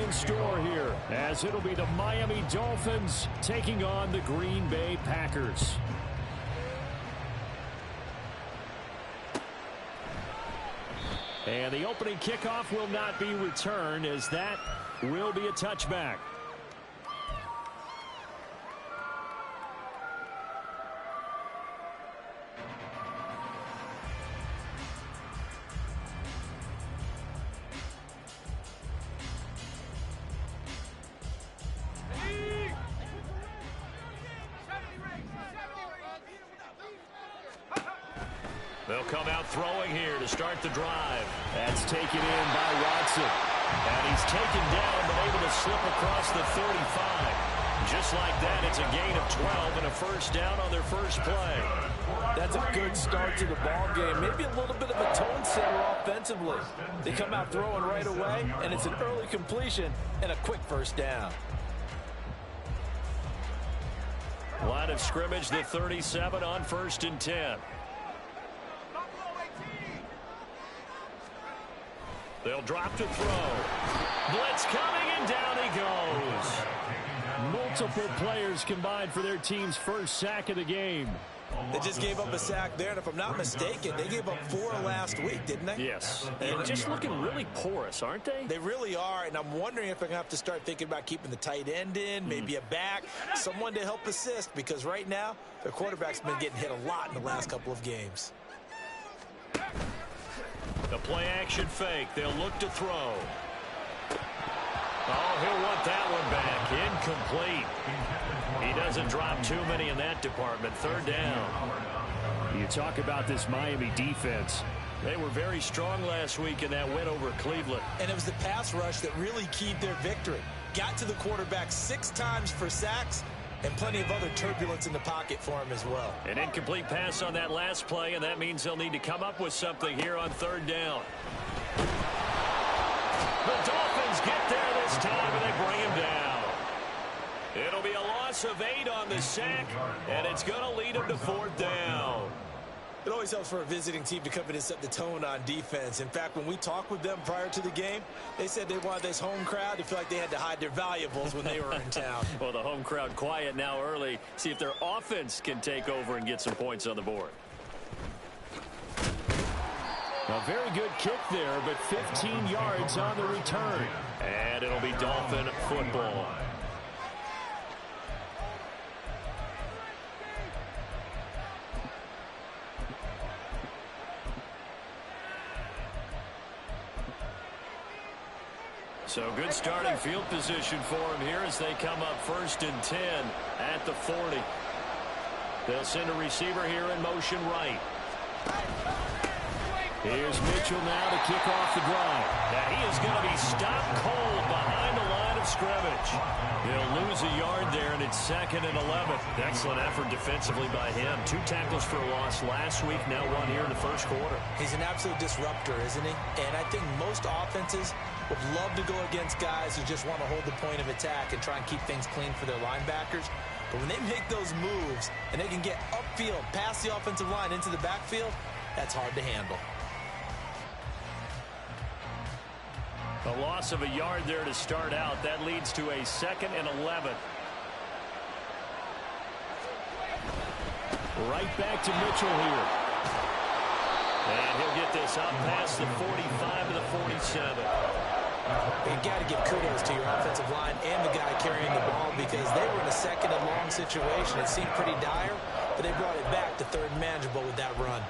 in store here, as it'll be the Miami Dolphins taking on the Green Bay Packers. And the opening kickoff will not be returned, as that will be a touchback. They'll come out throwing here to start the drive. That's taken in by Watson. And he's taken down, but able to slip across the 35. Just like that, it's a gain of 12 and a first down on their first play. That's a good start to the ball game. Maybe a little bit of a tone setter offensively. They come out throwing right away, and it's an early completion and a quick first down. Line of scrimmage, the 37 on 1st and 10. They'll drop to throw. Blitz coming, and down he goes. Multiple players combined for their team's first sack of the game. They just gave up a sack there, and if I'm not mistaken, they gave up 4 last week, didn't they? Yes. And just looking really porous, aren't they? They really are, and I'm wondering if I'm going to have to start thinking about keeping the tight end in, maybe a back, someone to help assist, because right now, their quarterback's been getting hit a lot in the last couple of games. The play-action fake. They'll look to throw. Oh, he'll want that one back. Incomplete. He doesn't drop too many in that department. 3rd down. You talk about this Miami defense. They were very strong last week in that win over Cleveland. And it was the pass rush that really keyed their victory. Got to the quarterback 6 times for sacks, and plenty of other turbulence in the pocket for him as well. An incomplete pass on that last play, and that means they'll need to come up with something here on 3rd down. The Dolphins get there this time, and they bring him down. It'll be a loss of 8 on the sack, and it's going to lead them to 4th down. It always helps for a visiting team to come in and set the tone on defense. In fact, when we talked with them prior to the game, they said they wanted this home crowd to feel like they had to hide their valuables when they were in town. Well, the home crowd quiet now early. See if their offense can take over and get some points on the board. A very good kick there, but 15 yards on the return. And it'll be Dolphin football. So good starting field position for him here as they come up 1st and 10 at the 40. They'll send a receiver here in motion right. Here's Mitchell now to kick off the drive. Now he is going to be stopped cold behind the line of scrimmage. He'll lose a yard there, and it's 2nd and 11. Excellent effort defensively by him. 2 tackles for a loss last week, now 1 here in the first quarter. He's an absolute disruptor, isn't he? And I think most offenses would love to go against guys who just want to hold the point of attack and try and keep things clean for their linebackers. But when they make those moves and they can get upfield, past the offensive line into the backfield, that's hard to handle. A loss of a yard there to start out. That leads to a 2nd and 11. Right back to Mitchell here. And he'll get this up past the 45 to the 47. You got to give kudos to your offensive line and the guy carrying the ball, because they were in a 2nd and long situation. It seemed pretty dire, but they brought it back to 3rd and manageable with that run.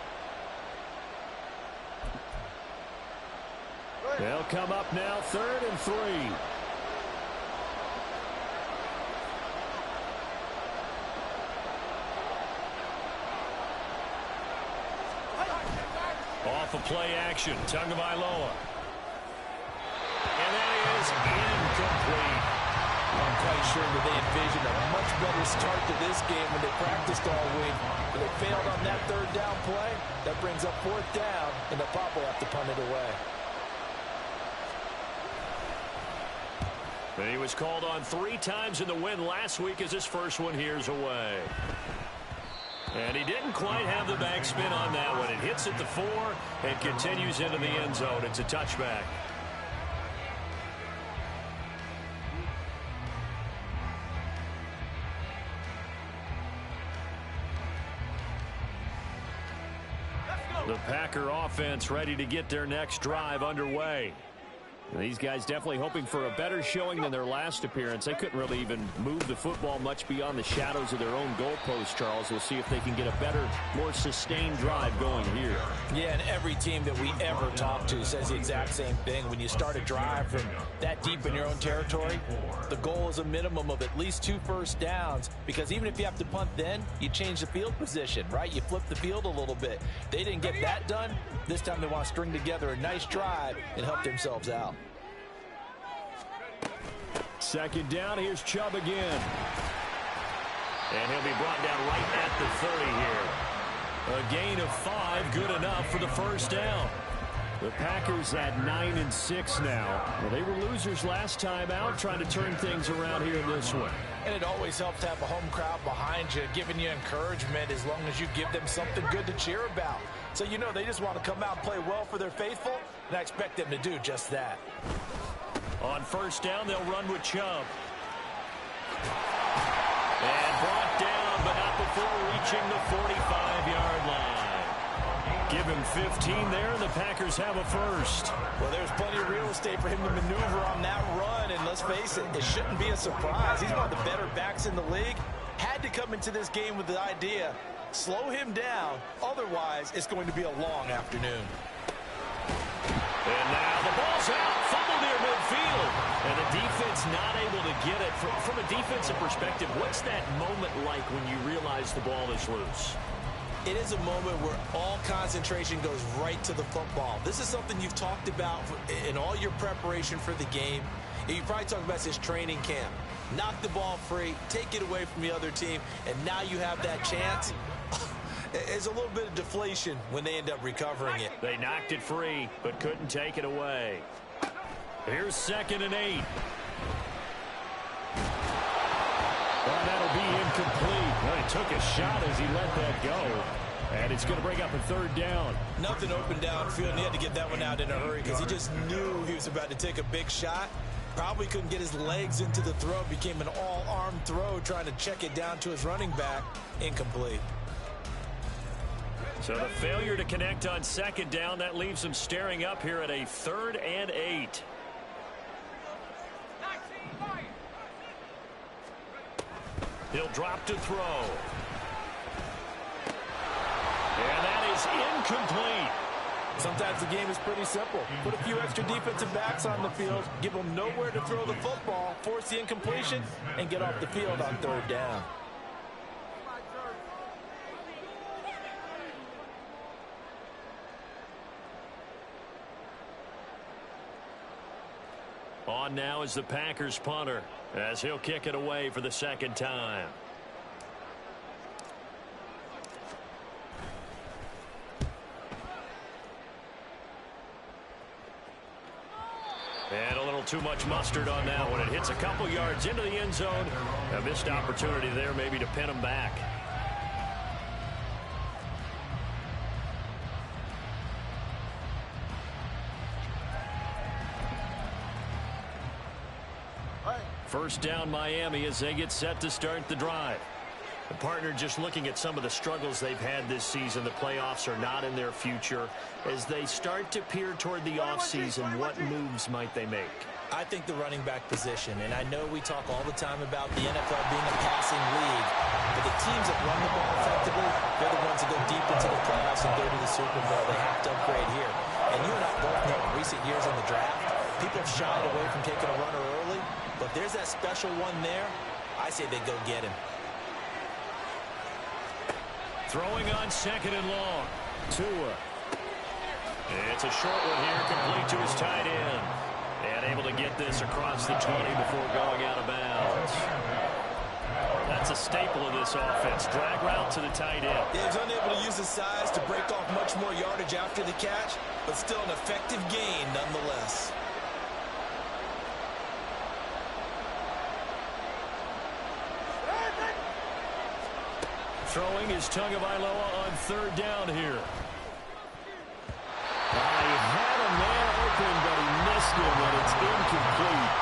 They'll come up now 3rd and 3. Off of play action, Tagovailoa. And that is incomplete. I'm quite sure that they envisioned a much better start to this game when they practiced all week. But they failed on that 3rd down play. That brings up 4th down, and the Pop will have to punt it away. He was called on 3 times in the win last week, as his first one here's away. And he didn't quite have the backspin on that one. It hits at the 4 and continues into the end zone. It's a touchback. The Packer offense ready to get their next drive underway. These guys definitely hoping for a better showing than their last appearance. They couldn't really even move the football much beyond the shadows of their own goalpost, Charles. We'll see if they can get a better, more sustained drive going here. Yeah, and every team that we ever talk to says the exact same thing. When you start a drive from that deep in your own territory, the goal is a minimum of at least 2 first downs, because even if you have to punt then, you change the field position, right? You flip the field a little bit. They didn't get that done. This time they want to string together a nice drive and help themselves out. Second down, here's Chubb again. And he'll be brought down right at the 30 here. A gain of 5, good enough for the first down. The Packers at 9-6 now. Well, they were losers last time out, trying to turn things around here in this one. And it always helps to have a home crowd behind you, giving you encouragement as long as you give them something good to cheer about. So you know they just want to come out and play well for their faithful, and I expect them to do just that. On first down, they'll run with Chubb. And brought down, but not before reaching the 45-yard line. Give him 15 there, and the Packers have a first. Well, there's plenty of real estate for him to maneuver on that run, and let's face it, it shouldn't be a surprise. He's one of the better backs in the league. Had to come into this game with the idea, slow him down, otherwise it's going to be a long afternoon. And now the ball's out, fumble near midfield. And the defense not able to get it. From a defensive perspective, what's that moment like when you realize the ball is loose? It is a moment where all concentration goes right to the football. This is something you've talked about in all your preparation for the game. You probably talked about this training camp. Knock the ball free, take it away from the other team, and now you have that chance. It's a little bit of deflation when they end up recovering it. They knocked it free, but couldn't take it away. Here's 2nd and 8. Well, that'll be incomplete. Well, he took a shot as he let that go. And it's going to bring up a 3rd down. Nothing open downfield, and he had to get that one out in a hurry because he just knew he was about to take a big shot. Probably couldn't get his legs into the throw. Became an all-arm throw, trying to check it down to his running back. Incomplete. So the failure to connect on 2nd down, that leaves them staring up here at a 3rd and 8. He'll drop to throw. And that is incomplete. Sometimes the game is pretty simple. Put a few extra defensive backs on the field, give them nowhere to throw the football, force the incompletion, and get off the field on 3rd down. On now is the Packers punter, as he'll kick it away for the 2nd time. And a little too much mustard on that one. It hits a couple yards into the end zone. A missed opportunity there maybe to pin him back. First down Miami as they get set to start the drive. The partner just looking at some of the struggles they've had this season. The playoffs are not in their future. As they start to peer toward the offseason, what moves might they make? I think the running back position, and I know we talk all the time about the NFL being a passing league, but the teams that run the ball effectively, they're the ones that go deep into the playoffs and go to the Super Bowl. They have to upgrade here. And you and I both know in recent years in the draft, people have shied away from taking a runner early, but there's that special one there. I say they go get him. Throwing on 2nd and long. Tua. It's a short one here, complete to his tight end. And able to get this across the 20 before going out of bounds. That's a staple of this offense. Drag route to the tight end. Yeah, he's unable to use his size to break off much more yardage after the catch, but still an effective gain nonetheless. Throwing is Tagovailoa on 3rd down here. He had a man open, but he missed him, and it's incomplete.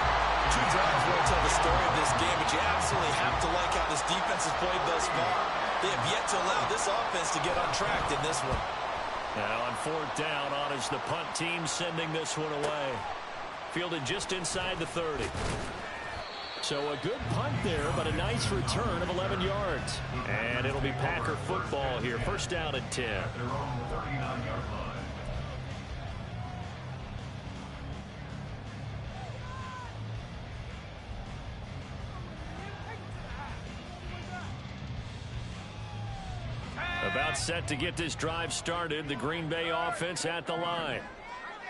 2 drives won't tell the story of this game, but you absolutely have to like how this defense has played thus far. They have yet to allow this offense to get on track in this one. Now on fourth down, on is the punt team sending this one away. Fielded just inside the 30. So a good punt there, but a nice return of 11 yards. And it'll be Packer football here. First down and 10. About set to get this drive started. The Green Bay offense at the line.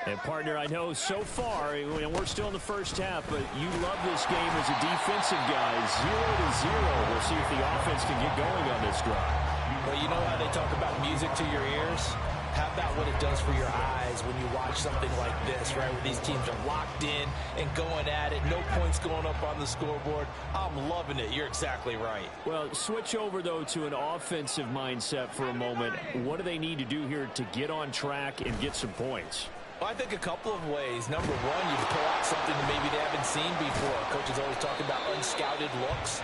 And, partner, I know so far, and we're still in the first half, but you love this game as a defensive guy. 0-0. We'll see if the offense can get going on this drive. Well, you know how they talk about music to your ears? How about what it does for your eyes when you watch something like this, right, where these teams are locked in and going at it, no points going up on the scoreboard? I'm loving it. You're exactly right. Well, switch over, though, to an offensive mindset for a moment. What do they need to do here to get on track and get some points? Well, I think a couple of ways. Number one, you pull out something that maybe they haven't seen before. Coaches always talk about unscouted looks.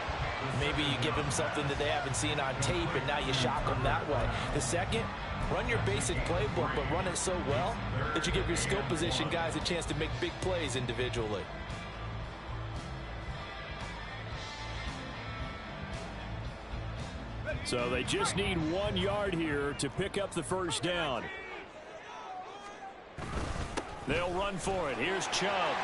Maybe you give them something that they haven't seen on tape, and now you shock them that way. The second, run your basic playbook, but run it so well that you give your skill position guys a chance to make big plays individually. So they just need 1 yard here to pick up the first down. They'll run for it. Here's Chubb.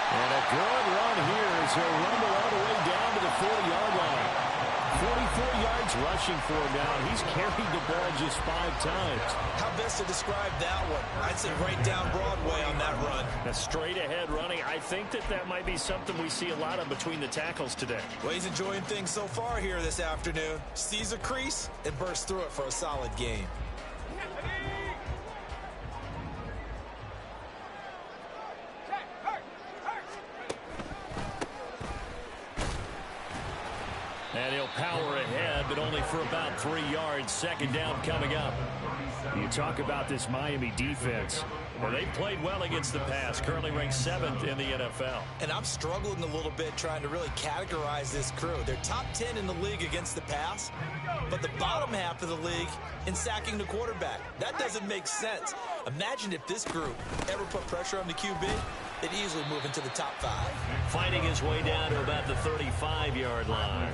And a good run here as he'll rumble all the way down to the 40-yard line. 44 yards rushing for him now. He's carried the ball just 5 times. How best to describe that one? I'd say right down Broadway on that run. A straight-ahead running. I think that might be something we see a lot of between the tackles today. Well, he's enjoying things so far here this afternoon. Sees a crease and bursts through it for a solid game. And he'll power ahead, but only for about 3 yards. Second down coming up. You talk about this Miami defense. Well, they played well against the pass, currently ranked 7th in the NFL. And I'm struggling a little bit trying to really categorize this crew. They're top 10 in the league against the pass, but the bottom half of the league in sacking the quarterback. That doesn't make sense. Imagine if this group ever put pressure on the QB, they'd easily move into the top 5. Fighting his way down to about the 35-yard line.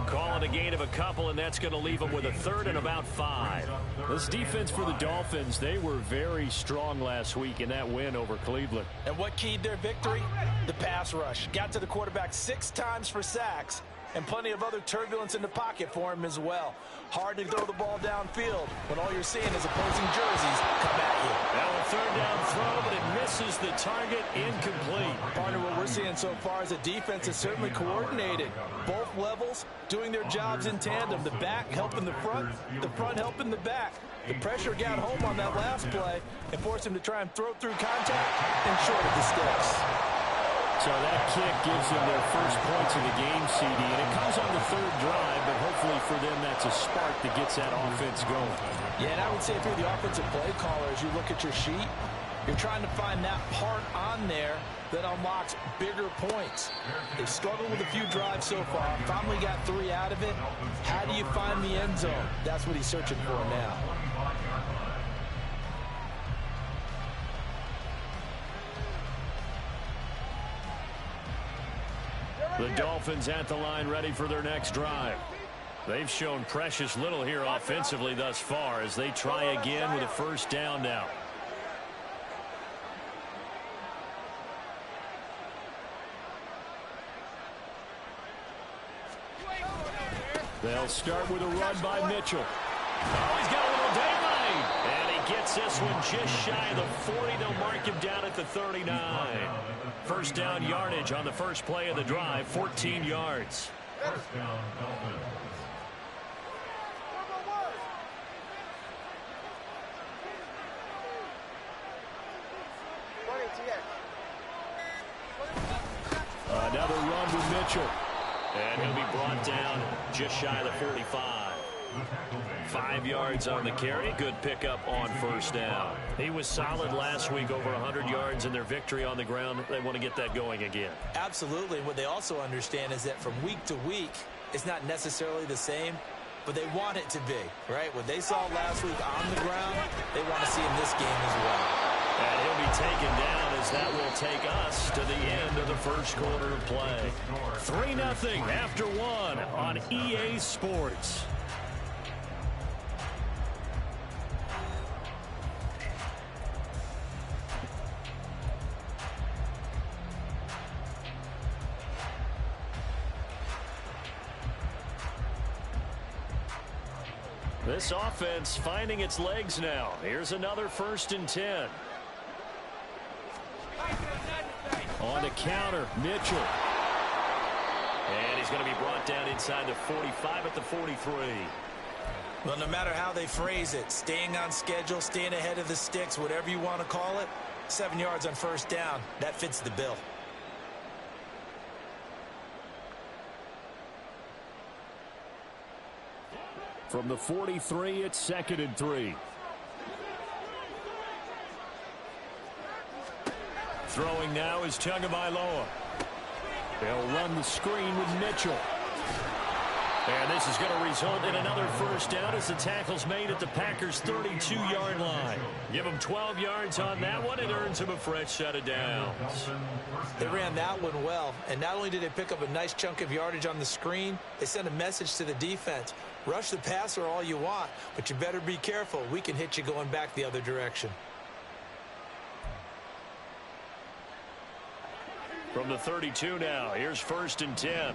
Calling a gain of a couple, and that's going to leave him with a third and about 5. This defense for the Dolphins, they were very strong last week in that win over Cleveland. And what keyed their victory? The pass rush. Got to the quarterback 6 times for sacks, and plenty of other turbulence in the pocket for him as well. Hard to throw the ball downfield when all you're seeing is opposing jerseys come at you. Now a third down throw, but it misses the target. Incomplete. Partner, what we're seeing so far is a defense is certainly coordinated. Both levels doing their jobs in tandem. The back helping the front helping the back. The pressure got home on that last play and forced him to try and throw through contact and short of the sticks. So that kick gives them their first points of the game, CD, and it comes on the third drive, but hopefully for them that's a spark that gets that offense going. Yeah, and I would say if you're the offensive play caller, as you look at your sheet, you're trying to find that part on there that unlocks bigger points. They've struggled with a few drives so far, finally got 3 out of it. How do you find the end zone? That's what he's searching for now. The Dolphins at the line ready for their next drive. They've shown precious little here offensively thus far as they try again with a first down now. They'll start with a run by Mitchell. Oh, he's got a little daylight. And he gets this one just shy of the 40. They'll mark him down at the 39. First down yardage on the first play of the drive, 14 yards. First down, Dolphins. Another run with Mitchell. And he'll be brought down just shy of the 45. 5 yards on the carry. Good pickup on first down. He was solid last week, over 100 yards in their victory on the ground. They want to get that going again. Absolutely. What they also understand is that from week to week, it's not necessarily the same. but they want it to be, right? What they saw last week on the ground, they want to see in this game as well. And he'll be taken down as that will take us to the end of the first quarter of play. 3-0 after one on EA Sports. This offense finding its legs now. Here's another 1st and 10. On the counter, Mitchell. And he's going to be brought down inside the 45 at the 43. Well, no matter how they phrase it, staying on schedule, staying ahead of the sticks, whatever you want to call it, 7 yards on 1st down, that fits the bill. From the 43, it's 2nd and 3. Throwing now is Tagovailoa. They'll run the screen with Mitchell. And this is going to result in another 1st down as the tackle's made at the Packers' 32-yard line. Give them 12 yards on that one. It earns them a fresh set of downs. They ran that one well, and not only did they pick up a nice chunk of yardage on the screen, they sent a message to the defense. Rush the passer all you want, but you better be careful. We can hit you going back the other direction. From the 32 now, here's 1st and 10.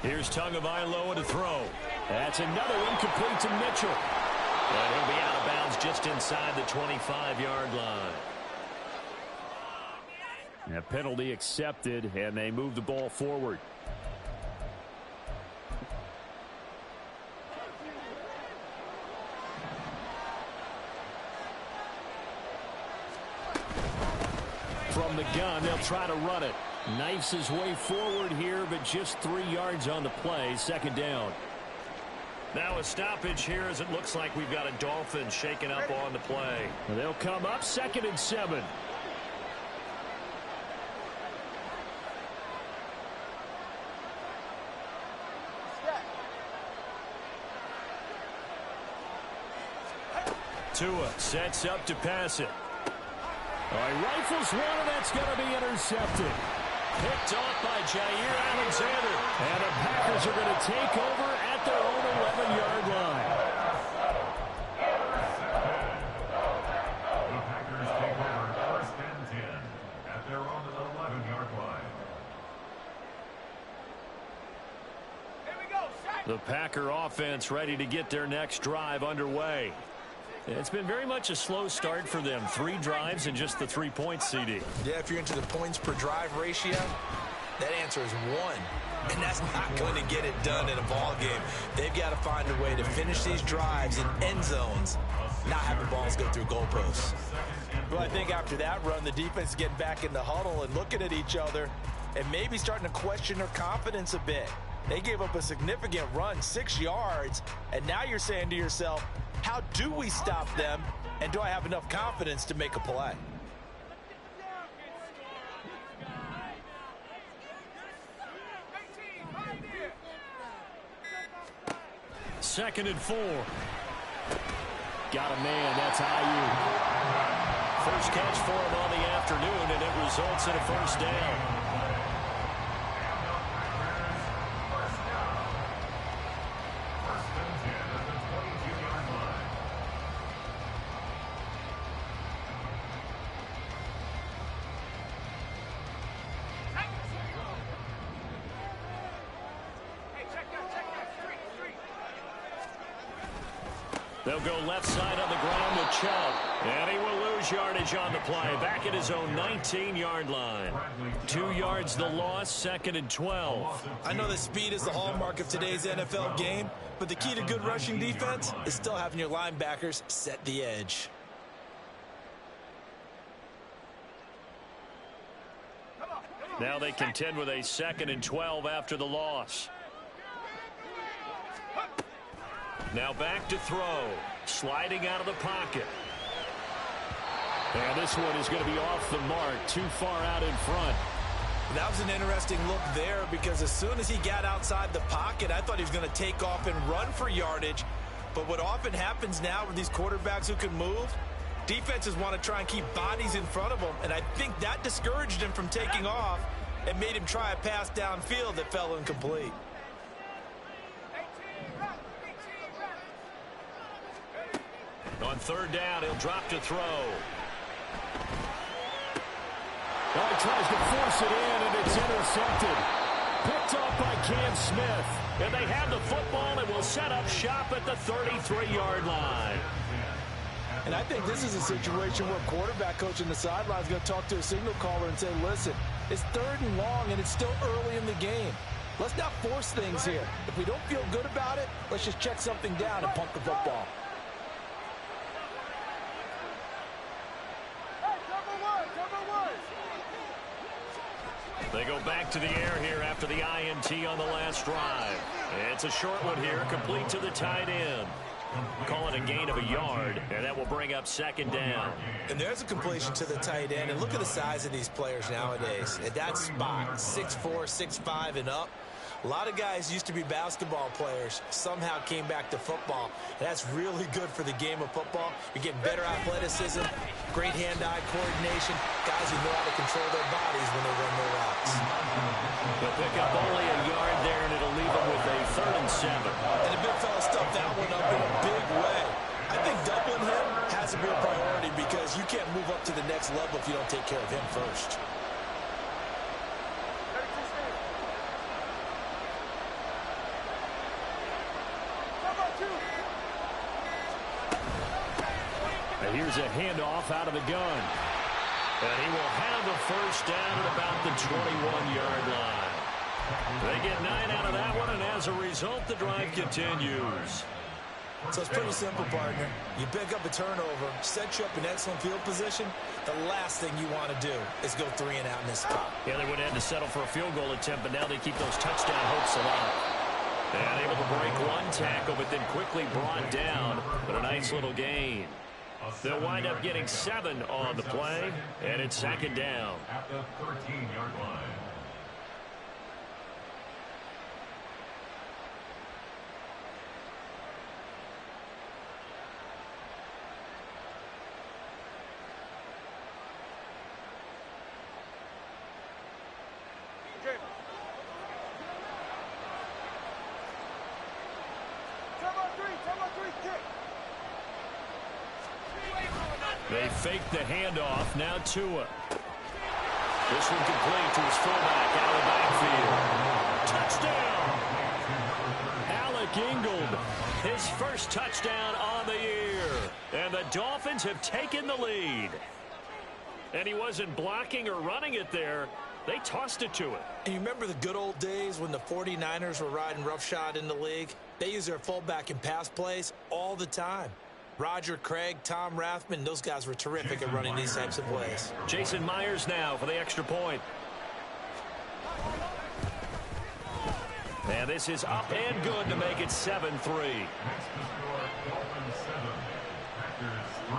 Here's Tagovailoa to throw. That's another incomplete to Mitchell. And he'll be out of bounds just inside the 25-yard line. A penalty accepted, and they move the ball forward. From the gun, they'll try to run it. Knifes his way forward here, but just 3 yards on the play. 2nd down. Now a stoppage here as it looks like we've got a Dolphins shaking up on the play. They'll come up 2nd and 7. Tua sets up to pass it. He rifles one, and that's going to be intercepted. Picked off by Jair Alexander. And the Packers are going to take over at their own 11-yard line. The Packers take over 1st and 10 at their own 11-yard line. The Packer offense ready to get their next drive underway. It's been very much a slow start for them. 3 drives and just the 3 points, CD. Yeah, if you're into the points per drive ratio, that answer is 1. And that's not going to get it done in a ball game. They've got to find a way to finish these drives in end zones, not have the balls go through goalposts. Well, I think after that run, the defense is getting back in the huddle and looking at each other and maybe starting to question their confidence a bit. They gave up a significant run, 6 yards, and now you're saying to yourself, how do we stop them, and do I have enough confidence to make a play? 2nd and 4. Got a man. That's Ayuk. First catch for him on the afternoon, and it results in a 1st down. They'll go left side on the ground with Chubb. And he will lose yardage on the play. Back at his own 19-yard line. 2 yards the loss, 2nd and 12. I know that speed is the hallmark of today's NFL game, but the key to good rushing defense is still having your linebackers set the edge. Now they contend with a 2nd and 12 after the loss. Now back to throw. Sliding out of the pocket. And this one is going to be off the mark, too far out in front. That was an interesting look there because as soon as he got outside the pocket, I thought he was going to take off and run for yardage. But what often happens now with these quarterbacks who can move, defenses want to try and keep bodies in front of them, and I think that discouraged him from taking off and made him try a pass downfield that fell incomplete. On third down, he'll drop to throw. Well, he tries to force it in, and it's intercepted. Picked off by Cam Smith. And they have the football and will set up shop at the 33-yard line. And I think this is a situation where quarterback coach on the sideline is going to talk to a signal caller and say, listen, it's 3rd and long, and it's still early in the game. Let's not force things here. If we don't feel good about it, let's just check something down and punt the football. They go back to the air here after the INT on the last drive. It's a short one here, complete to the tight end. Call it a gain of a yard, and that will bring up 2nd down. And there's a completion to the tight end. And look at the size of these players nowadays. At that spot, 6'4", 6'5", and up. A lot of guys used to be basketball players, somehow came back to football. And that's really good for the game of football. You're getting better athleticism, great hand-eye coordination, guys who know how to control their bodies when they run their routes. They'll pick up only a yard there, and it'll leave them with a 3rd and 7. And the big fella stuffed that one up in a big way. I think doubling him has to be a priority because you can't move up to the next level if you don't take care of him first. And here's a handoff out of the gun. And he will have the 1st down at about the 21-yard line. They get 9 out of that one, and as a result, the drive continues. So it's pretty simple, partner. You pick up a turnover, set you up in excellent field position. The last thing you want to do is go 3 and out in this spot. Yeah, they would have had to settle for a field goal attempt, but now they keep those touchdown hopes alive. And able to break one tackle, but then quickly brought down. But a nice little gain. They'll wind up getting 7 on the play, and it's 2nd down. At the 13-yard line. They fake the handoff. Now Tua. This one complete to his fullback out of the backfield. Touchdown! Alec Ingold, his first touchdown on the year. And the Dolphins have taken the lead. And he wasn't blocking or running it there. They tossed it to him. And you remember the good old days when the 49ers were riding roughshod in the league? They use their fullback in pass plays all the time. Roger Craig, Tom Rathman, those guys were terrific at running these types of plays. Jason Myers now for the extra point. And this is up and good to make it 7-3. Next to score, Dolphins 7, Packers 3.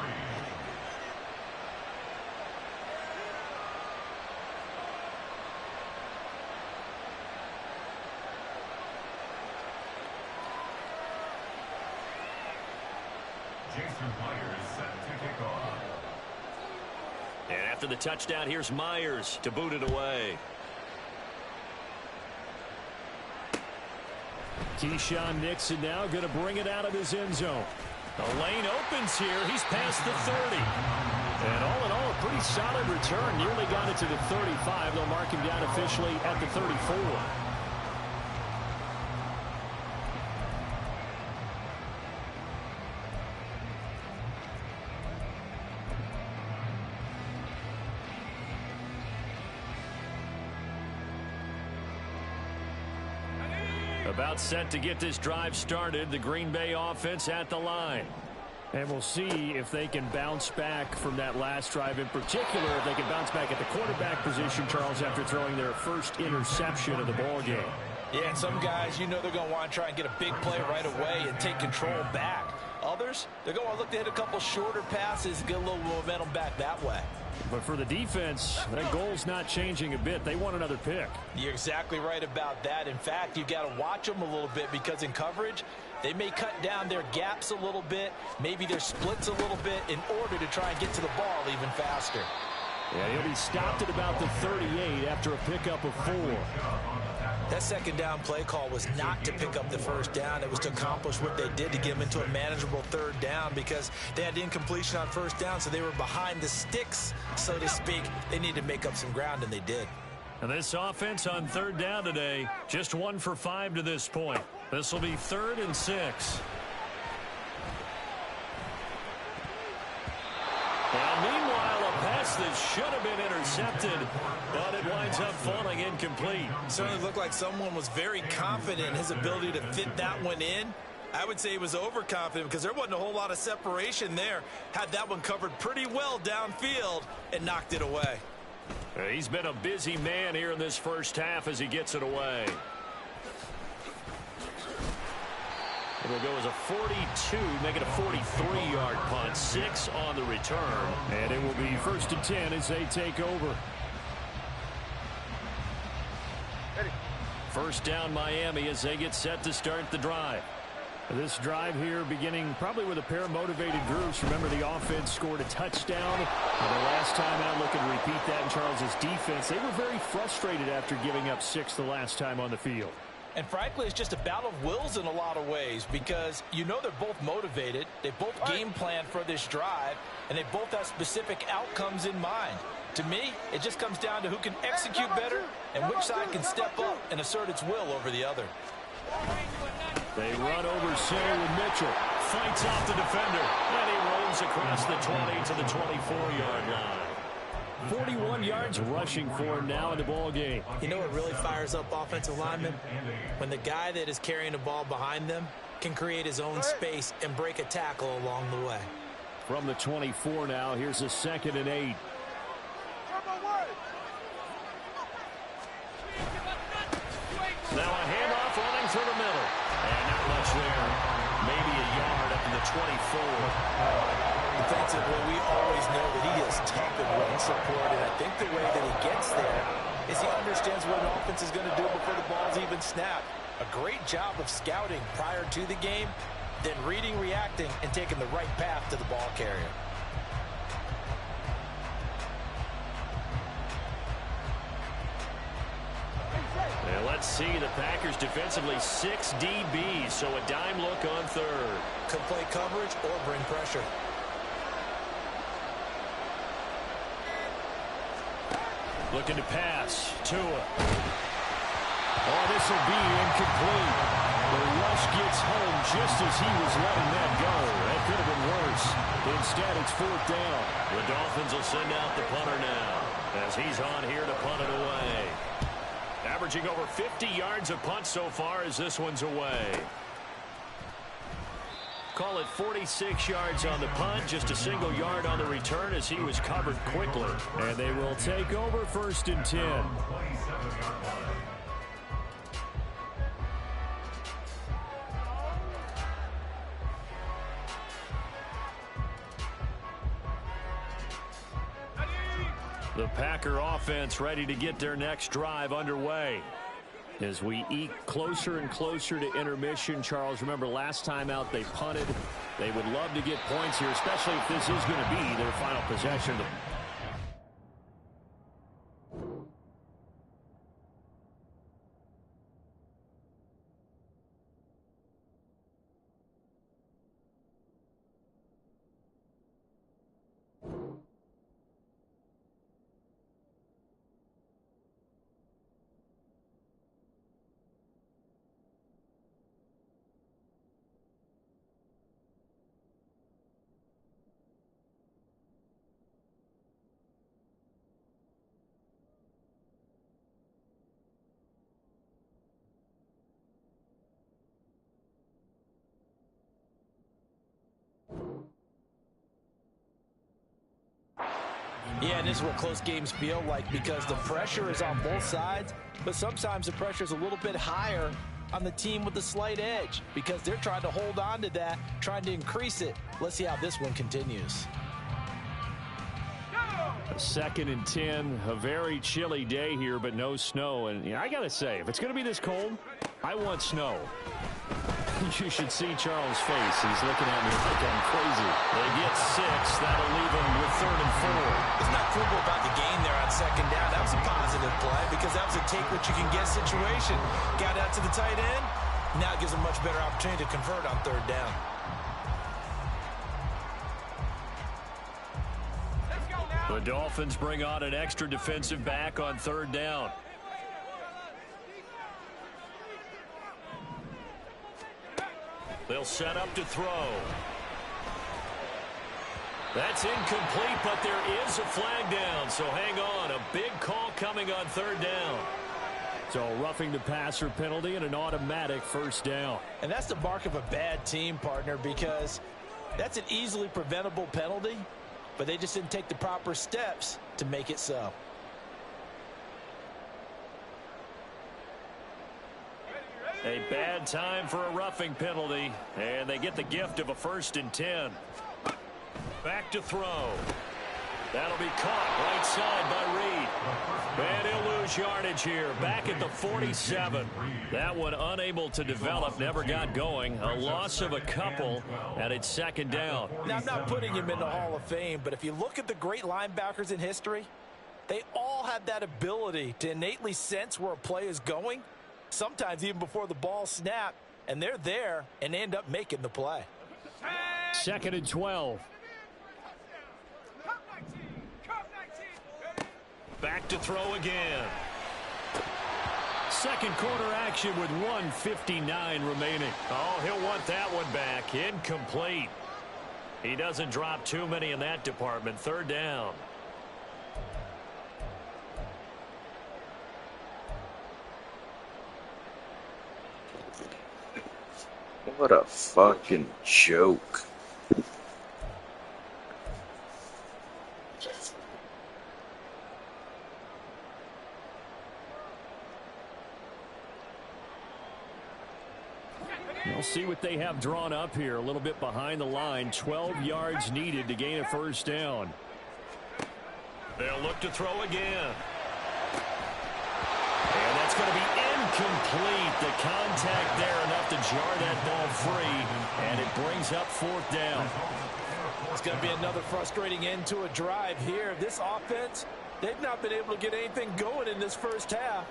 Jason Myers set to kick off. And after the touchdown, here's Myers to boot it away. Keyshawn Nixon now going to bring it out of his end zone. The lane opens here. He's past the 30. And all in all, a pretty solid return. Nearly got it to the 35. They'll mark him down officially at the 34. About set to get this drive started. The Green Bay offense at the line. And we'll see if they can bounce back from that last drive in particular. If they can bounce back at the quarterback position, Charles, after throwing their first interception of the ball game. Yeah, and some guys, you know they're going to want to try and get a big play right away and take control back. Others, they're going to look to hit a couple shorter passes, get a little momentum back that way. But for the defense, that goal's not changing a bit. They want another pick. You're exactly right about that. In fact, you got to watch them a little bit because in coverage, they may cut down their gaps a little bit, maybe their splits a little bit in order to try and get to the ball even faster. Yeah, he'll be stopped at about the 38 after a pickup of 4. That second down play call was not to pick up the first down. It was to accomplish what they did to get them into a manageable third down because they had incompletion on first down, so they were behind the sticks, so to speak. They needed to make up some ground, and they did. And this offense on third down today, just 1 for 5 to this point. This will be 3rd and 6. And meanwhile, a pass that should have been intercepted, but it winds up falling incomplete. Certainly looked like someone was very confident in his ability to fit that one in. I would say he was overconfident because there wasn't a whole lot of separation there. Had that one covered pretty well downfield and knocked it away. He's been a busy man here in this first half as he gets it away. It'll go as a 42, make it a 43-yard punt, 6 on the return. And it will be 1st and 10 as they take over. First down Miami as they get set to start the drive. This drive here beginning probably with a pair of motivated groups. Remember, the offense scored a touchdown. And the last time out, looking to repeat that in Charles's defense. They were very frustrated after giving up 6 the last time on the field. And frankly, it's just a battle of wills in a lot of ways because you know they're both motivated. They both game plan for this drive, and they both have specific outcomes in mind. To me, it just comes down to who can execute better and which side can step up and assert its will over the other. They run over center with Mitchell. Fights off the defender, and he rolls across the 20 to the 24-yard line. 41 yards rushing for him now in the ball game. You know what really fires up offensive linemen? When the guy that is carrying the ball behind them can create his own space and break a tackle along the way. From the 24 now, here's a 2nd and 8. Now a handoff running through the middle. And not much there. Maybe a yard up to the 24. Defensively, we always know that he is tough in run support, and I think the way that he gets there is he understands what an offense is going to do before the ball's even snapped. A great job of scouting prior to the game, then reading, reacting, and taking the right path to the ball carrier. And let's see, the Packers defensively 6 DBs, so a dime look on third. Could play coverage or bring pressure. Looking to pass. Tua. Oh, this will be incomplete. The rush gets home just as he was letting that go. That could have been worse. Instead, it's 4th down. The Dolphins will send out the punter now as he's on here to punt it away. Averaging over 50 yards a punt so far as this one's away. Call it 46 yards on the punt, just a single yard on the return as he was covered quickly. And they will take over 1st and 10. The Packer offense ready to get their next drive underway. As we eke closer and closer to intermission, Charles, remember last time out they punted. They would love to get points here, especially if this is going to be their final possession. Yeah, and this is what close games feel like because the pressure is on both sides, but sometimes the pressure is a little bit higher on the team with the slight edge because they're trying to hold on to that, trying to increase it. Let's see how this one continues. A 2nd and 10, a very chilly day here, but no snow. And I got to say, if it's going to be this cold, I want snow. You should see Charles' face. He's looking at me like I'm crazy. They get 6. That'll leave them with 3rd and 4. It's not football about the gain there on 2nd down. That was a positive play because that was a take-what-you-can-get situation. Got out to the tight end. Now it gives them a much better opportunity to convert on 3rd down. The Dolphins bring on an extra defensive back on 3rd down. They'll set up to throw. That's incomplete, but there is a flag down, so hang on. A big call coming on 3rd down. So roughing the passer penalty and an automatic 1st down. And that's the mark of a bad team, partner, because that's an easily preventable penalty, but they just didn't take the proper steps to make it so. A bad time for a roughing penalty, and they get the gift of a 1st and 10. Back to throw. That'll be caught right side by Reed. And he'll lose yardage here, back at the 47. That one unable to develop, never got going. A loss of a couple, and it's 2nd down. Now, I'm not putting him in the Hall of Fame, but if you look at the great linebackers in history, they all have that ability to innately sense where a play is going, sometimes even before the ball snapped, and they're there and end up making the play. 2nd and 12. Back to throw again. 2nd quarter action with 1:59 remaining. Oh, he'll want that one back. Incomplete. He doesn't drop too many in that department. 3rd down. What a fucking joke. We'll see what they have drawn up here. A little bit behind the line. 12 yards needed to gain a 1st down. They'll look to throw again. And that's going to be incomplete. The contact there enough to jar that ball free. And it brings up 4th down. It's going to be another frustrating end to a drive here. This offense, they've not been able to get anything going in this 1st half.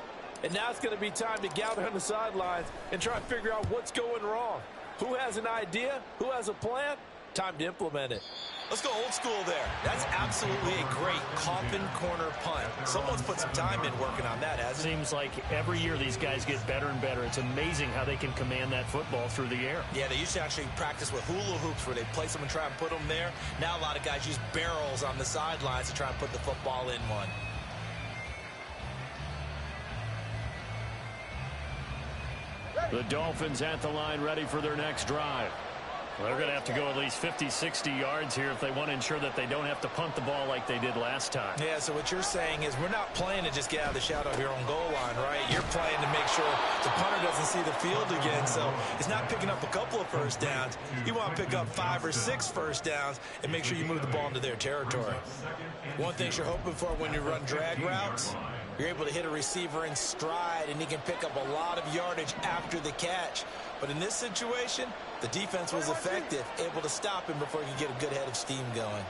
And now it's going to be time to gather on the sidelines and try and figure out what's going wrong. Who has an idea? Who has a plan? Time to implement it. Let's go old school there. That's absolutely a great coffin corner punt. Someone's put some time in working on that, hasn't it? Seems like every year these guys get better and better. It's amazing how they can command that football through the air. Yeah, they used to actually practice with hula hoops where they place them and try and put them there. Now a lot of guys use barrels on the sidelines to try and put the football in one. The Dolphins at the line ready for their next drive. They're going to have to go at least 50, 60 yards here if they want to ensure that they don't have to punt the ball like they did last time. Yeah, so what you're saying is we're not playing to just get out of the shadow of your own goal line, right? You're playing to make sure the punter doesn't see the field again. So it's not picking up a couple of 1st downs. You want to pick up 5 or 6 1st downs and make sure you move the ball into their territory. One thing you're hoping for when you run drag routes, you're able to hit a receiver in stride, and he can pick up a lot of yardage after the catch. But in this situation, the defense was effective, able to stop him before he could get a good head of steam going.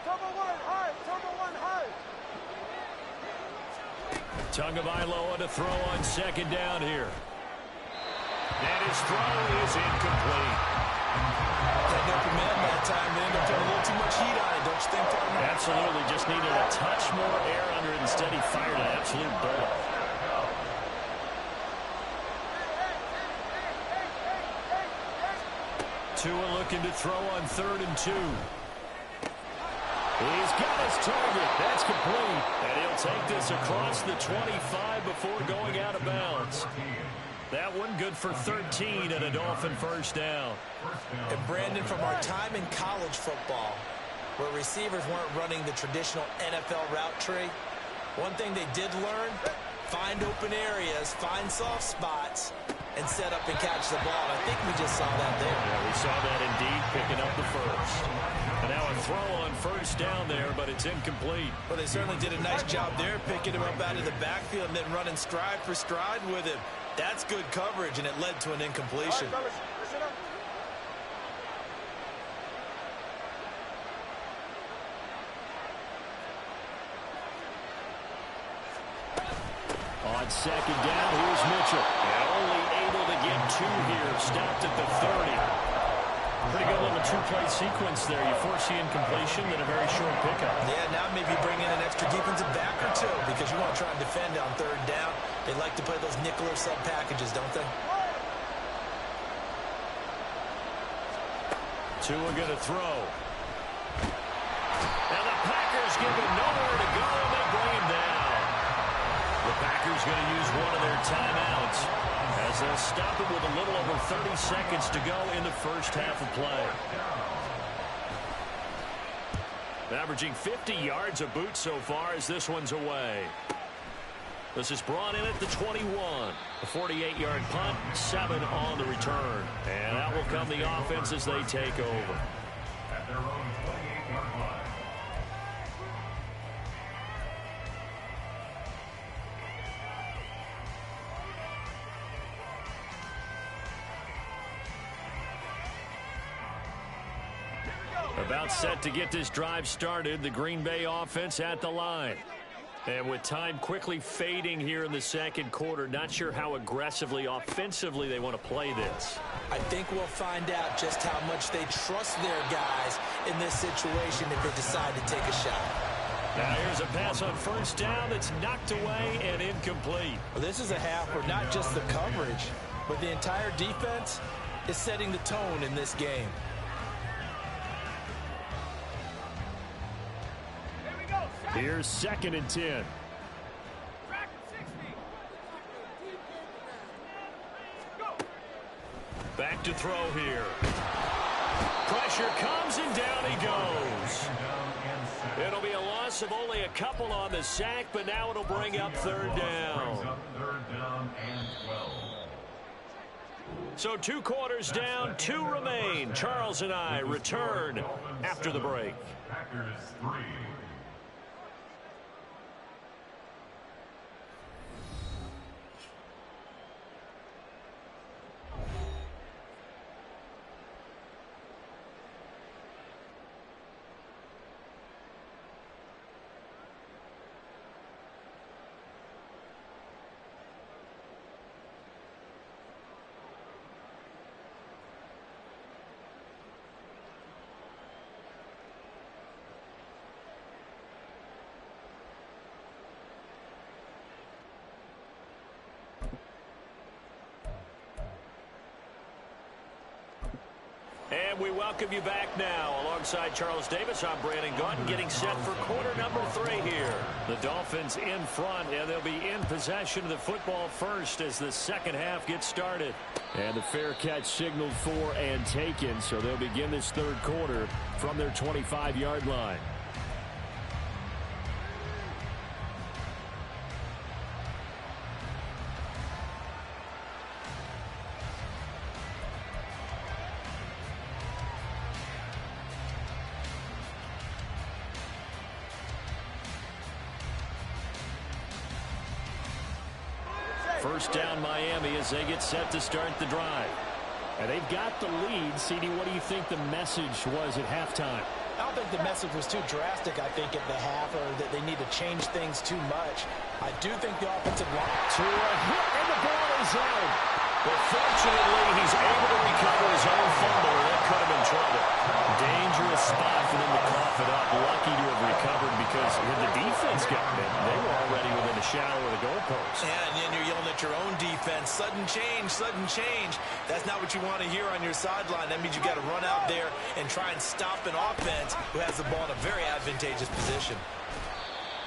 Tagovailoa to throw on 2nd down here. And his throw is incomplete. Had no command that time. They ended up putting a little too much heat on it, don't you think, partner? Absolutely. Just needed a touch more air under it. Instead, he fired an absolute bullet. Tua looking to throw on 3rd and 2. He's got his target. That's complete. And he'll take this across the 25 before going out of bounds. That one good for 13 and a Dolphin 1st down. And Brandon, from our time in college football, where receivers weren't running the traditional NFL route tree, one thing they did learn, find open areas, find soft spots, and set up and catch the ball. I think we just saw that there. Yeah, we saw that indeed, picking up the first. And now a throw on first down there, but it's incomplete. Well, they certainly did a nice job there, picking him up out of the backfield and then running stride for stride with him. That's good coverage, and it led to an incompletion. On second down, here's Mitchell. And only able to get 2 here. Stopped at the 30. Pretty good little two-play sequence there. You force the incompletion, then a very short pickup. Yeah, now maybe bring in an extra defensive back or two because you want to try and defend on third down. They like to play those nickel or sub packages, don't they? Tua going to throw. And the Packers give him nowhere to go, and they bring him down. The Packers going to use one of their timeouts as they'll stop it with a little over 30 seconds to go in the first half of play. Averaging 50 yards a boot so far as this one's away. This is brought in at the 21. A 48-yard punt, 7 on the return. And out will come the offense as they take over. At their own 28-yard line. About set to get this drive started, the Green Bay offense at the line. And with time quickly fading here in the second quarter, not sure how aggressively, offensively they want to play this. I think we'll find out just how much they trust their guys in this situation if they decide to take a shot. Now here's a pass on first down that's knocked away and incomplete. Well, this is a half where not just the coverage, but the entire defense is setting the tone in this game. Here's 2nd and 10. Back to throw here. Pressure comes and down he goes. It'll be a loss of only a couple on the sack, but now it'll bring up 3rd down. So 2 quarters down, 2 remain. Charles and I return after the break. Packers 3. And we welcome you back now. Alongside Charles Davis, I'm Brandon Gaudin, getting set for quarter number 3 here. The Dolphins in front, and they'll be in possession of the football first as the second half gets started. And the fair catch signaled for and taken, so they'll begin this 3rd quarter from their 25-yard line. First down Miami as they get set to start the drive. And they've got the lead. CD, what do you think the message was at halftime? I don't think the message was too drastic, I think, at the half, or that they need to change things too much. I do think the offensive line... To a hit, and the ball is out. But fortunately, he's able to recover his own fumble, and that could have been trouble. Dangerous spot for them to cough it up. Lucky to have recovered because when the defense got it, they were already within a shadow of the goalpost. Yeah, and then you're yelling at your own defense. Sudden change, sudden change. That's not what you want to hear on your sideline. That means you got to run out there and try and stop an offense who has the ball in a very advantageous position.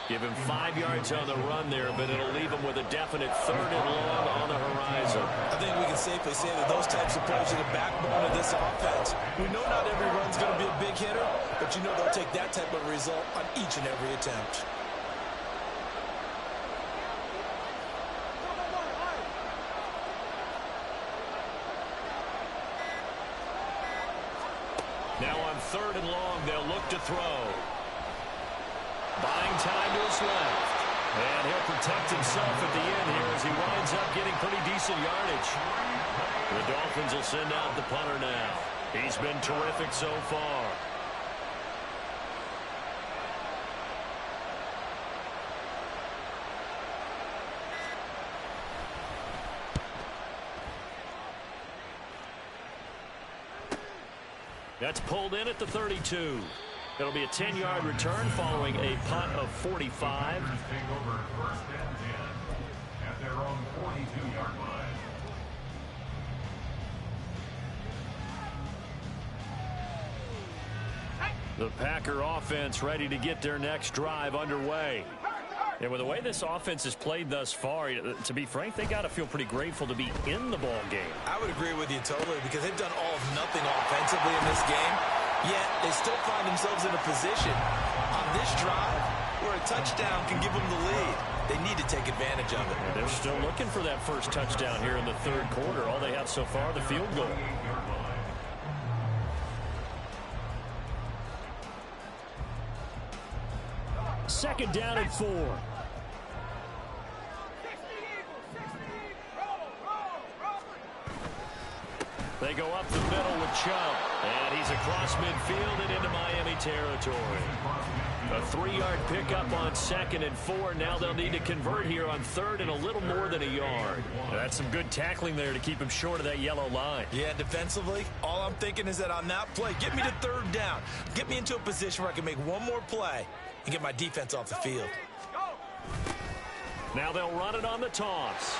Give him 5 yards on the run there, but it'll leave him with a definite 3rd and long on the horizon. I think we can safely say that those types of plays are the backbone of this offense. We know not every run's going to be a big hitter, but you know they'll take that type of result on each and every attempt. 3rd and long. They'll look to throw. Buying time to his left. And he'll protect himself at the end here as he winds up getting pretty decent yardage. The Dolphins will send out the punter now. He's been terrific so far. That's pulled in at the 32. It'll be a 10-yard return following a punt of 45. Take over 1st and 10 at their own 42-yard line. The Packer offense ready to get their next drive underway. And with the way this offense has played thus far, to be frank, they got to feel pretty grateful to be in the ball game. I would agree with you totally because they've done all of nothing offensively in this game, yet they still find themselves in a position on this drive where a touchdown can give them the lead. They need to take advantage of it. And they're still looking for that first touchdown here in the 3rd quarter. All they have so far, the field goal. Second down and 4. They go up the middle with Chubb. And he's across midfield and into Miami territory. A 3-yard pickup on 2nd and 4. Now they'll need to convert here on 3rd and a little more than a yard. That's some good tackling there to keep him short of that yellow line. Yeah, defensively, all I'm thinking is that on that play, get me to 3rd down. Get me into a position where I can make one more play and get my defense off the field. Now they'll run it on the toss.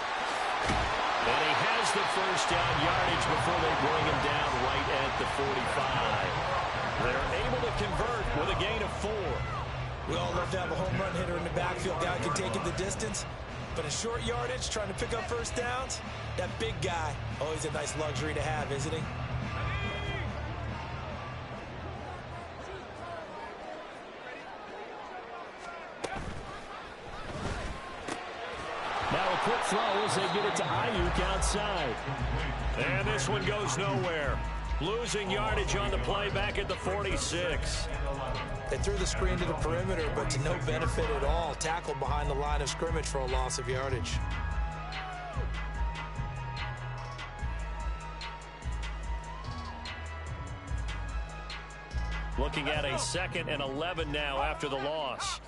And he has the first down yardage before they bring him down right at the 45. They're able to convert with a gain of 4. We all love to have a home run hitter in the backfield. Guy can take it the distance. But in short yardage, trying to pick up first downs, that big guy, always a nice luxury to have, isn't he? Now a quick throw as they get it to Ayuk outside. And this one goes nowhere. Losing yardage on the play back at the 46. They threw the screen to the perimeter, but to no benefit at all. Tackled behind the line of scrimmage for a loss of yardage. Looking at a 2nd and 11 now after the loss.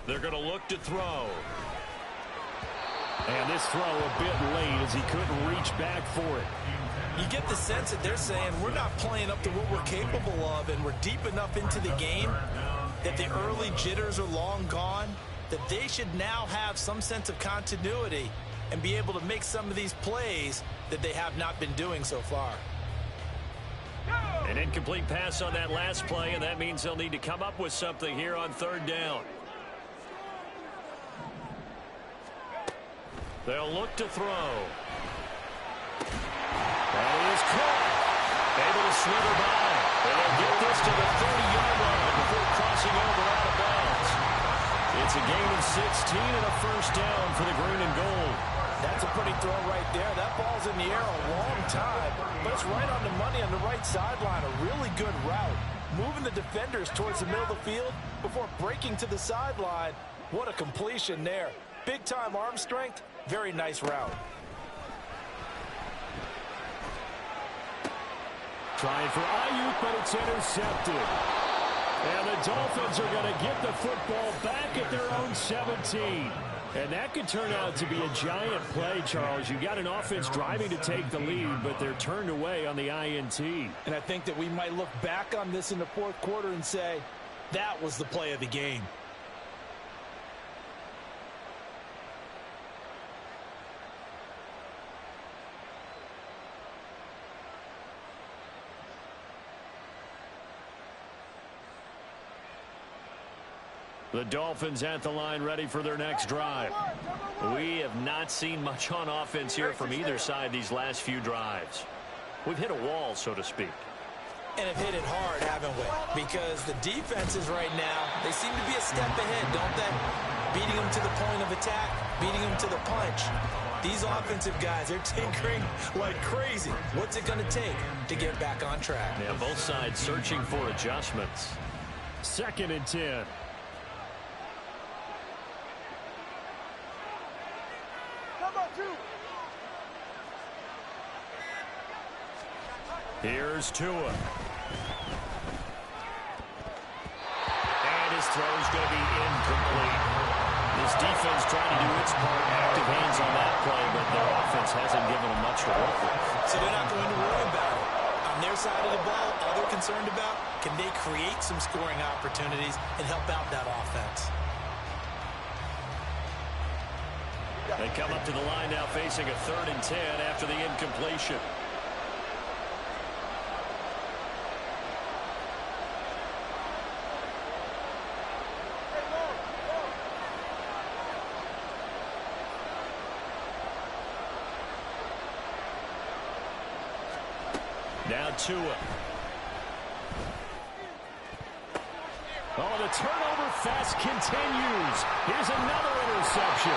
They're going to look to throw. And this throw a bit late as he couldn't reach back for it. You get the sense that they're saying we're not playing up to what we're capable of, and we're deep enough into the game that the early jitters are long gone, that they should now have some sense of continuity and be able to make some of these plays that they have not been doing so far. An incomplete pass on that last play, and that means they'll need to come up with something here on 3rd down. They'll look to throw. That is caught. Able to slither by. And they'll get this to the 30-yard line before crossing over out of bounds. It's a gain of 16 and a first down for the green and gold. That's a pretty throw right there. That ball's in the air a long time, but it's right on the money on the right sideline. A really good route. Moving the defenders towards the middle of the field before breaking to the sideline. What a completion there. Big-time arm strength. Very nice route. Trying for Ayuk, but it's intercepted. And the Dolphins are going to get the football back at their own 17. And that could turn out to be a giant play, Charles. You got an offense driving to take the lead, but they're turned away on the INT. And I think that we might look back on this in the 4th quarter and say, that was the play of the game. The Dolphins at the line ready for their next drive. We have not seen much on offense here from either side these last few drives. We've hit a wall, so to speak. And have hit it hard, haven't we? Because the defenses right now, they seem to be a step ahead, don't they? Beating them to the point of attack, beating them to the punch. These offensive guys, they're tinkering like crazy. What's it going to take to get back on track? Yeah, both sides searching for adjustments. 2nd and 10. Here's Tua. And his throw's going to be incomplete. This defense trying to do its part, active hands on that play, but their offense hasn't given them much to work with. So they're not going to worry about it. On their side of the ball, all they're concerned about, can they create some scoring opportunities and help out that offense? They come up to the line now facing a 3rd and 10 after the incompletion. Now Tua. Oh, the turnover fest continues. Here's another interception.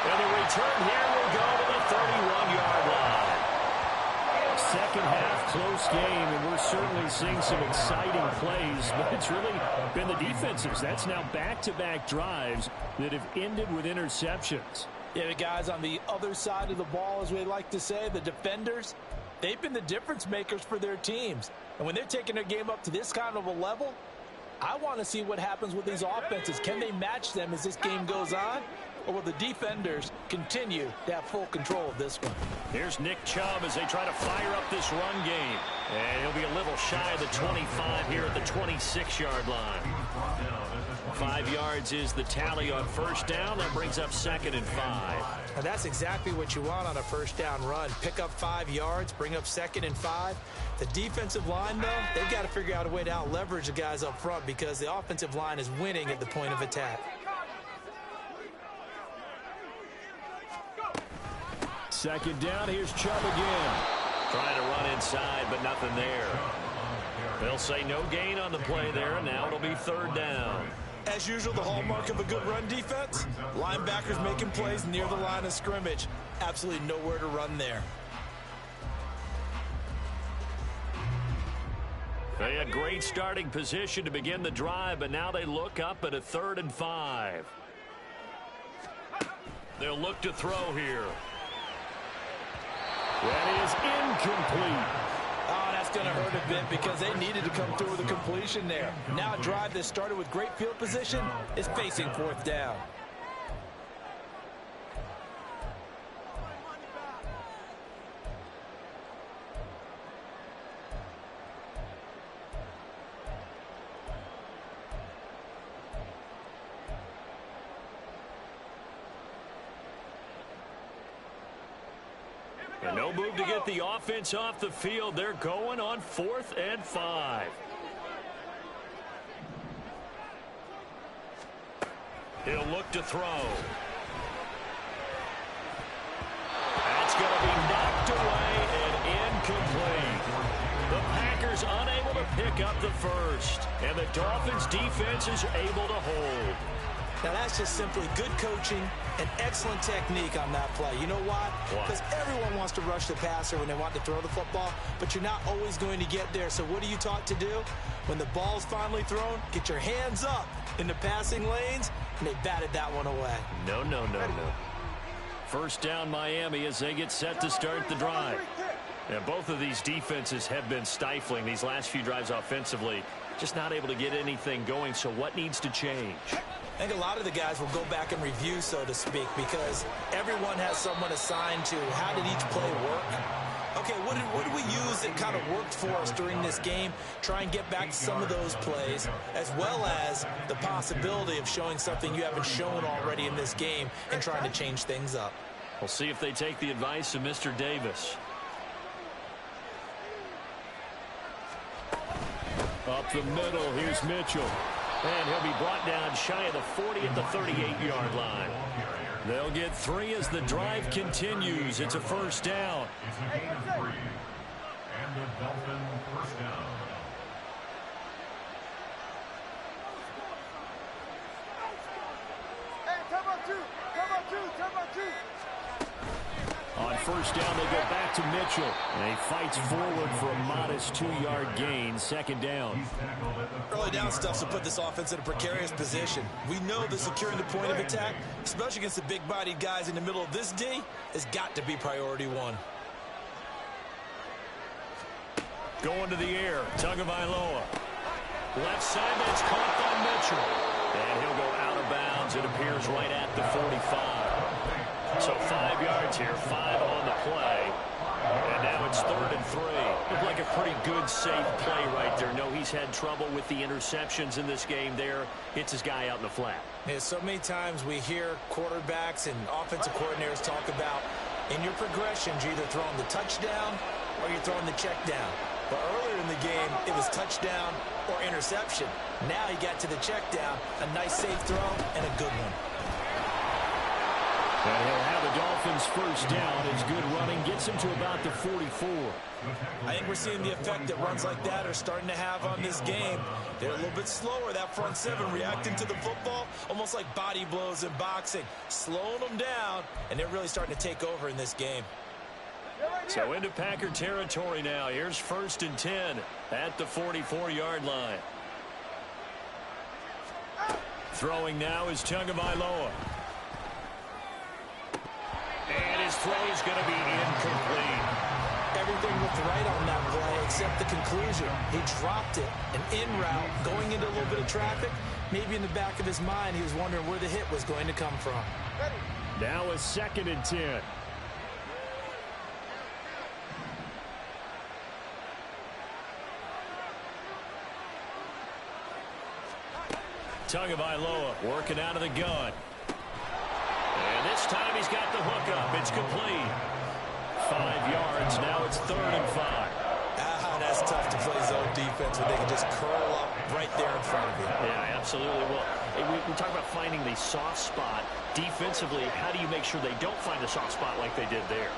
And the return here will go to the 31-yard line. Second half, close game, and we're certainly seeing some exciting plays, but it's really been the defenses. That's now back-to-back drives that have ended with interceptions. Yeah, the guys on the other side of the ball, as we like to say, the defenders, they've been the difference makers for their teams. And when they're taking their game up to this kind of a level, I want to see what happens with these offenses. Can they match them as this game goes on? Or will the defenders continue to have full control of this one? Here's Nick Chubb as they try to fire up this run game. And he'll be a little shy of the 25 here at the 26-yard line. 5 yards is the tally on first down. That brings up 2nd and 5. And that's exactly what you want on a first down run. Pick up 5 yards, bring up 2nd and 5. The defensive line, though, they've got to figure out a way to out-leverage the guys up front because the offensive line is winning at the point of attack. 2nd down, here's Chubb again. Trying to run inside, but nothing there. They'll say no gain on the play there, and now it'll be 3rd down. As usual, the hallmark of a good run defense, linebackers making plays near the line of scrimmage. Absolutely nowhere to run there. They had great starting position to begin the drive, but now they look up at a 3rd and 5. They'll look to throw here. That is incomplete. Oh, that's going to hurt a bit because they needed to come through with a completion there. Now a drive that started with great field position is facing 4th down. And no move to get the offense off the field. They're going on 4th and 5. He'll look to throw. That's going to be knocked away and incomplete. The Packers unable to pick up the first. And the Dolphins defense is able to hold. Now, that's just simply good coaching and excellent technique on that play. You know why? Because everyone wants to rush the passer when they want to throw the football, but you're not always going to get there. So what are you taught to do? When the ball's finally thrown, get your hands up in the passing lanes, and they batted that one away. No. First down, Miami, as they get set to start the drive. And both of these defenses have been stifling these last few drives offensively. Just not able to get anything going, so what needs to change? I think a lot of the guys will go back and review, so to speak, because everyone has someone assigned to how did each play work. Okay, what did we use that kind of worked for us during this game? Try and get back to some of those plays, as well as the possibility of showing something you haven't shown already in this game and trying to change things up. We'll see if they take the advice of Mr. Davis. Up the middle, here's Mitchell. And he'll be brought down shy of the 40 at the 38-yard line. They'll get 3 as the drive continues. It's a first down. It's a gain of 3. And the Dolphin first down. Hey, time out 2. On first down, they go back to Mitchell. And he fights forward for a modest 2-yard gain, second down. Early down stuff to put this offense in a precarious position. We know that securing the point of attack, especially against the big-bodied guys in the middle of this D, has got to be priority one. Going to the air, Tagovailoa. Left side, but it's caught by Mitchell. And he'll go out of bounds. It appears right at the 45. So 5 yards here, 5 on the play. And now it's 3rd and 3. Looked like a pretty good, safe play right there. No, he's had trouble with the interceptions in this game there. Hits his guy out in the flat. Yeah, so many times we hear quarterbacks and offensive coordinators talk about in your progressions, you're either throwing the touchdown or you're throwing the check down. But earlier in the game, it was touchdown or interception. Now he got to the check down, a nice safe throw, and a good one. And he'll have the Dolphins first down. His good running gets him to about the 44. I think we're seeing the effect that runs like that are starting to have on this game. They're a little bit slower, that front seven, reacting to the football, almost like body blows in boxing, slowing them down, and they're really starting to take over in this game. So into Packer territory now. Here's 1st and 10 at the 44-yard line. Throwing now is Tagovailoa. And his throw is going to be incomplete. Everything looked right on that play except the conclusion. He dropped it, an in route, going into a little bit of traffic. Maybe in the back of his mind, he was wondering where the hit was going to come from. Now a 2nd and 10. Tagovailoa working out of the gun. And this time he's got the hook up. It's complete. 5 yards. Now it's 3rd and 5. That's tough to play zone defense when they can just curl up right there in front of you. Yeah, absolutely. Well, we talk about finding the soft spot. Defensively, how do you make sure they don't find a soft spot like they did there?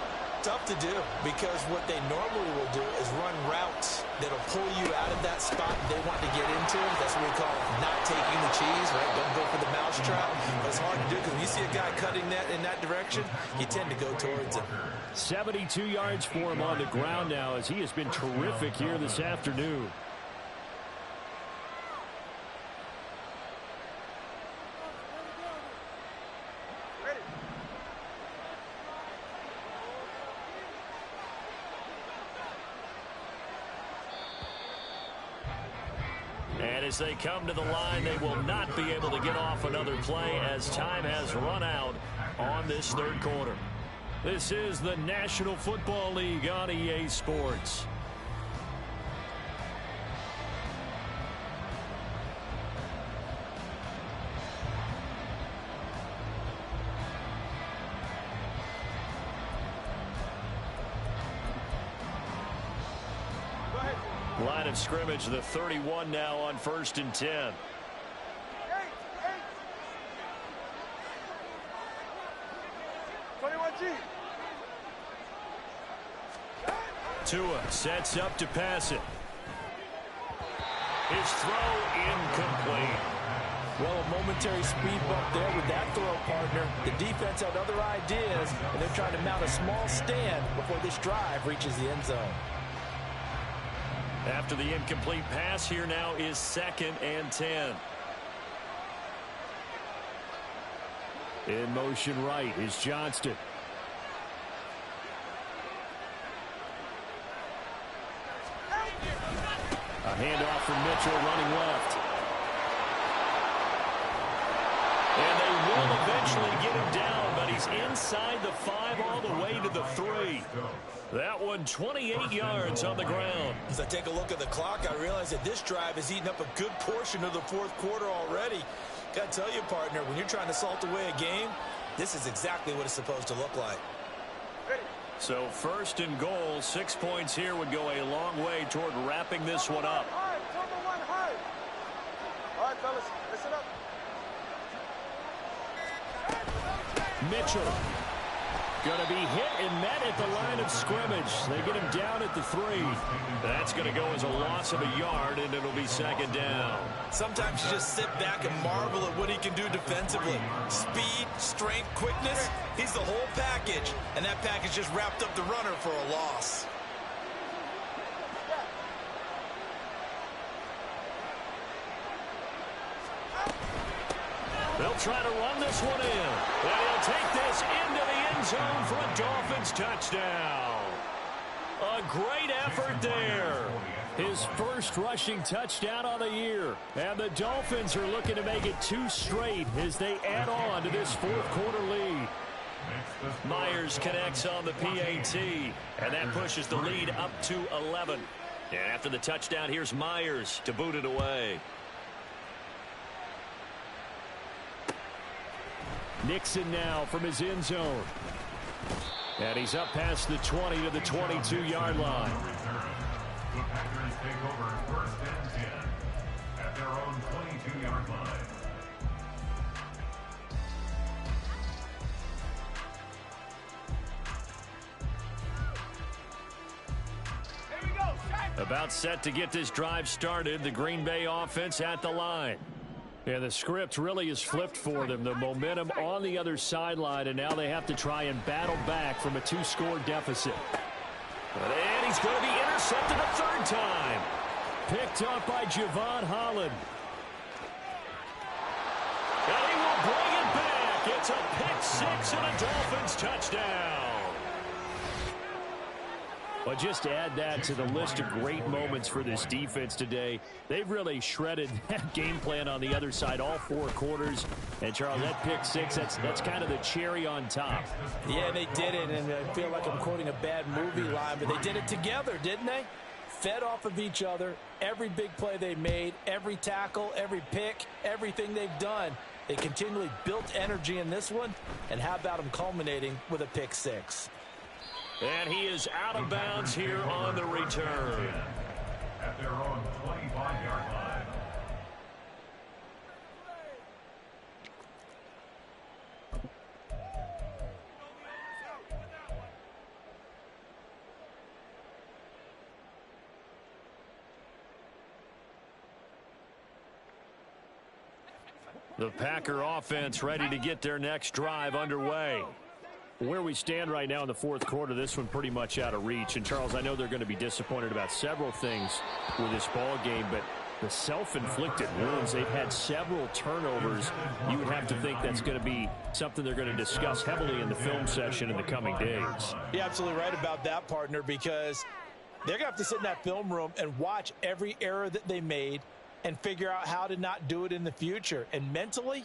Tough to do, because what they normally will do is run routes that'll pull you out of that spot they want to get into. That's what we call not taking the cheese, right? Don't go for the mousetrap. But it's hard to do because when you see a guy cutting that in that direction, you tend to go towards him. 72 yards for him on the ground now, as he has been terrific here this afternoon. And as they come to the line, they will not be able to get off another play as time has run out on this 3rd quarter. This is the National Football League on EA Sports. Line of scrimmage, the 31 now on 1st and 10. Tua sets up to pass it. His throw incomplete. Well, a momentary speed bump there with that throw, partner. The defense had other ideas, and they're trying to mount a small stand before this drive reaches the end zone. After the incomplete pass, here now is 2nd and 10. In motion right is Johnston. A handoff from Mitchell running left. And they will eventually get him down, but he's inside the 5 all the way to the 3. That one 28 yards on the ground. As I take a look at the clock, I realize that this drive has eaten up a good portion of the 4th quarter already. Got to tell you, partner, when you're trying to salt away a game, this is exactly what it's supposed to look like. So 1st and goal, 6 points here would go a long way toward wrapping this one up. All right, fellas, listen up. Mitchell. Going to be hit and met at the line of scrimmage. They get him down at the 3. That's going to go as a loss of a yard, and it'll be second down. Sometimes you just sit back and marvel at what he can do defensively. Speed, strength, quickness, he's the whole package. And that package just wrapped up the runner for a loss. They'll try to run this one in. And he'll take this into the end zone for a Dolphins touchdown. A great effort there. His first rushing touchdown of the year. And the Dolphins are looking to make it 2 straight as they add on to this fourth quarter lead. Myers connects on the PAT. And that pushes the lead up to 11. And after the touchdown, here's Myers to boot it away. Nixon now from his end zone. And he's up past the 20 to the 22-yard line. The Packers take over first and 10 at their own 22-yard line. About set to get this drive started. The Green Bay offense at the line. And the script really is flipped for them. The momentum on the other sideline, and now they have to try and battle back from a 2-score deficit. And he's going to be intercepted a third time. Picked up by Javon Holland. And he will bring it back. It's a pick-6 and a Dolphins touchdown. But just add that to the list of great moments for this defense today. They've really shredded that game plan on the other side all 4 quarters. And, Charles, that pick-6, that's kind of the cherry on top. Yeah, they did it, and I feel like I'm quoting a bad movie line, but they did it together, didn't they? Fed off of each other, every big play they made, every tackle, every pick, everything they've done. They continually built energy in this one, and how about them culminating with a pick-6? And he is out of bounds here on the return. At their own 25-yard line. The Packer offense ready to get their next drive underway. Where we stand right now in the fourth quarter, this one pretty much out of reach. And, Charles, I know they're going to be disappointed about several things with this ball game, but the self-inflicted wounds, they've had several turnovers. You would have to think that's going to be something they're going to discuss heavily in the film session in the coming days. You're absolutely right about that, partner, because they're going to have to sit in that film room and watch every error that they made and figure out how to not do it in the future. And mentally,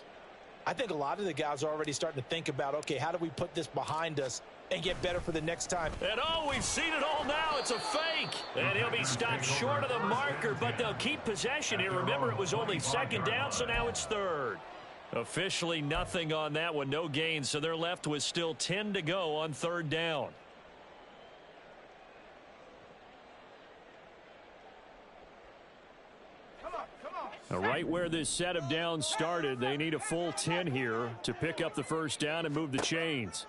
I think a lot of the guys are already starting to think about, okay, how do we put this behind us and get better for the next time? And we've seen it all now. It's a fake. And he'll be stopped short of the marker, but they'll keep possession here. Remember, it was only second down, so now it's third. Officially nothing on that one, no gain, so they're left with still 10 to go on third down. Now, right where this set of downs started, they need a full 10 here to pick up the first down and move the chains.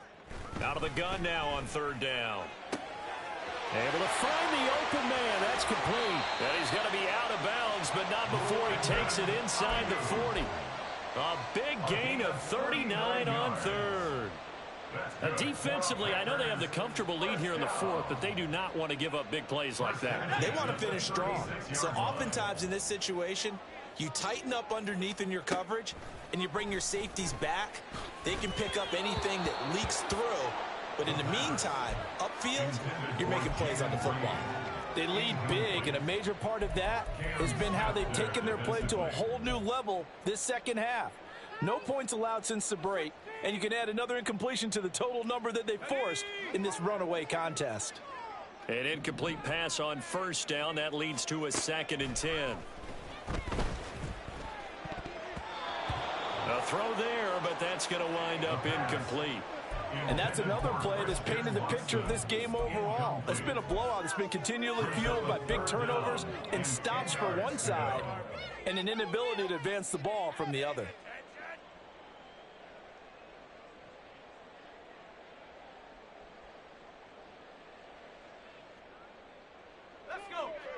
Out of the gun now on third down. Able to find the open man. That's complete. And he's going to be out of bounds, but not before he takes it inside the 40. A big gain of 39 on third. Now, defensively, I know they have the comfortable lead here in the fourth, but they do not want to give up big plays like that. They want to finish strong. So oftentimes in this situation, you tighten up underneath in your coverage, and you bring your safeties back. They can pick up anything that leaks through. But in the meantime, upfield, you're making plays on the football. They lead big, and a major part of that has been how they've taken their play to a whole new level this second half. No points allowed since the break, and you can add another incompletion to the total number that they forced in this runaway contest. An incomplete pass on first down. That leads to a 2nd and 10. A throw there, but that's going to wind up incomplete. And that's another play that's painted the picture of this game overall. It's been a blowout. It's been continually fueled by big turnovers and stops for one side and an inability to advance the ball from the other.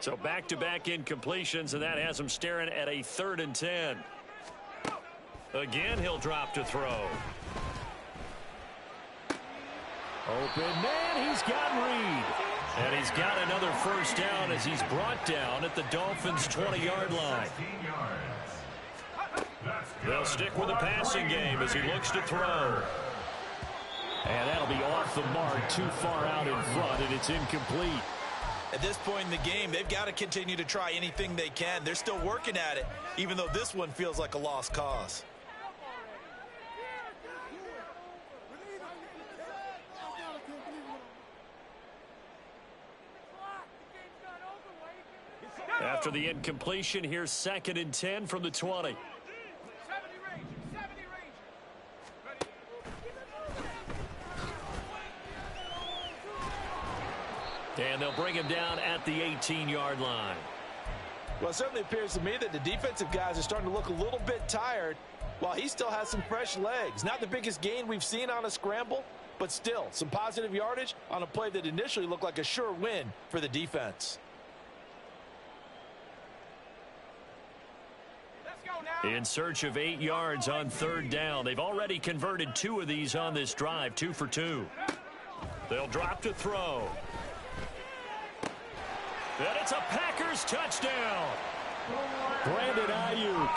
So back-to-back incompletions, and that has him staring at a 3rd and 10. Again, he'll drop to throw. Open man, he's got Reed. And he's got another first down as he's brought down at the Dolphins' 20-yard line. They'll stick with the passing game as he looks to throw. And that'll be off the mark, too far out in front, and it's incomplete. At this point in the game, they've got to continue to try anything they can. They're still working at it, even though this one feels like a lost cause. After the incompletion, here's 2nd and 10 from the 20. And they'll bring him down at the 18-yard line. Well, it certainly appears to me that the defensive guys are starting to look a little bit tired while he still has some fresh legs. Not the biggest gain we've seen on a scramble, but still some positive yardage on a play that initially looked like a sure win for the defense. In search of 8 yards on 3rd down. They've already converted 2 of these on this drive, 2 for 2. They'll drop to throw. And it's a Packers touchdown. Brandon Ayuk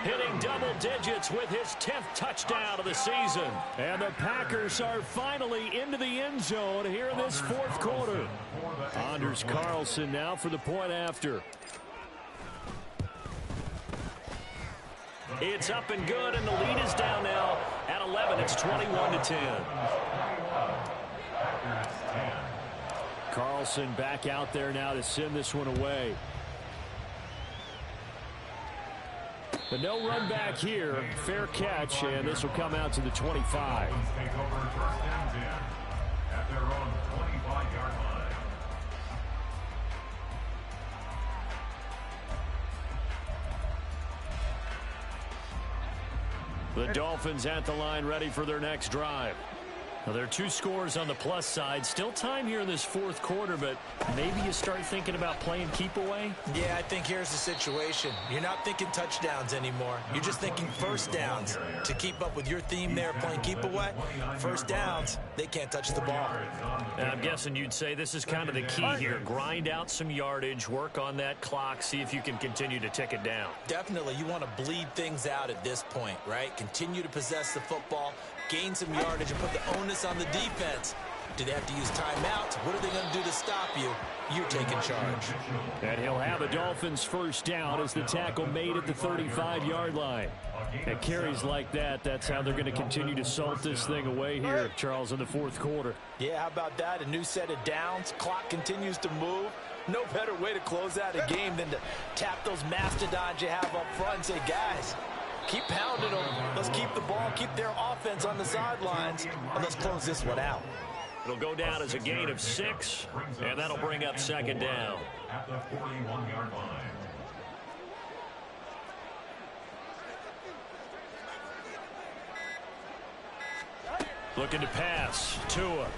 hitting double digits with his 10th touchdown of the season. And the Packers are finally into the end zone here in this 4th quarter. Anders Carlson now for the point after. It's up and good, and the lead is down now at 11. It's 21-10. Carlson back out there now to send this one away. But no run back here. Fair catch, and this will come out to the 25. Take over 1st and 10 at their own 25-yard line. The Dolphins at the line, ready for their next drive. Now, there are 2 scores on the plus side. Still time here in this 4th quarter, but maybe you start thinking about playing keep away? Yeah, I think here's the situation. You're not thinking touchdowns anymore. You're just thinking first downs. To keep up with your theme there, playing keep away, first downs, they can't touch the ball. And I'm guessing you'd say this is kind of the key here. Grind out some yardage, work on that clock, see if you can continue to tick it down. Definitely, you want to bleed things out at this point, right? Continue to possess the football, gain some yardage, and put the onus on the defense. Do they have to use timeouts? What are they going to do to stop you? You're taking charge. And he'll have a Dolphins first down as the tackle made at the 35-yard line. At carries like that, that's how they're going to continue to salt this thing away here, Charles, in the 4th quarter. Yeah, how about that? A new set of downs. Clock continues to move. No better way to close out a game than to tap those mastodons you have up front and say, guys, keep pounding them. Let's keep the ball, keep their offense on the sidelines, and let's close this one out. It'll go down as a gain of 6, and that'll bring up 2nd down. At the 41-yard line. Looking to pass. Tua.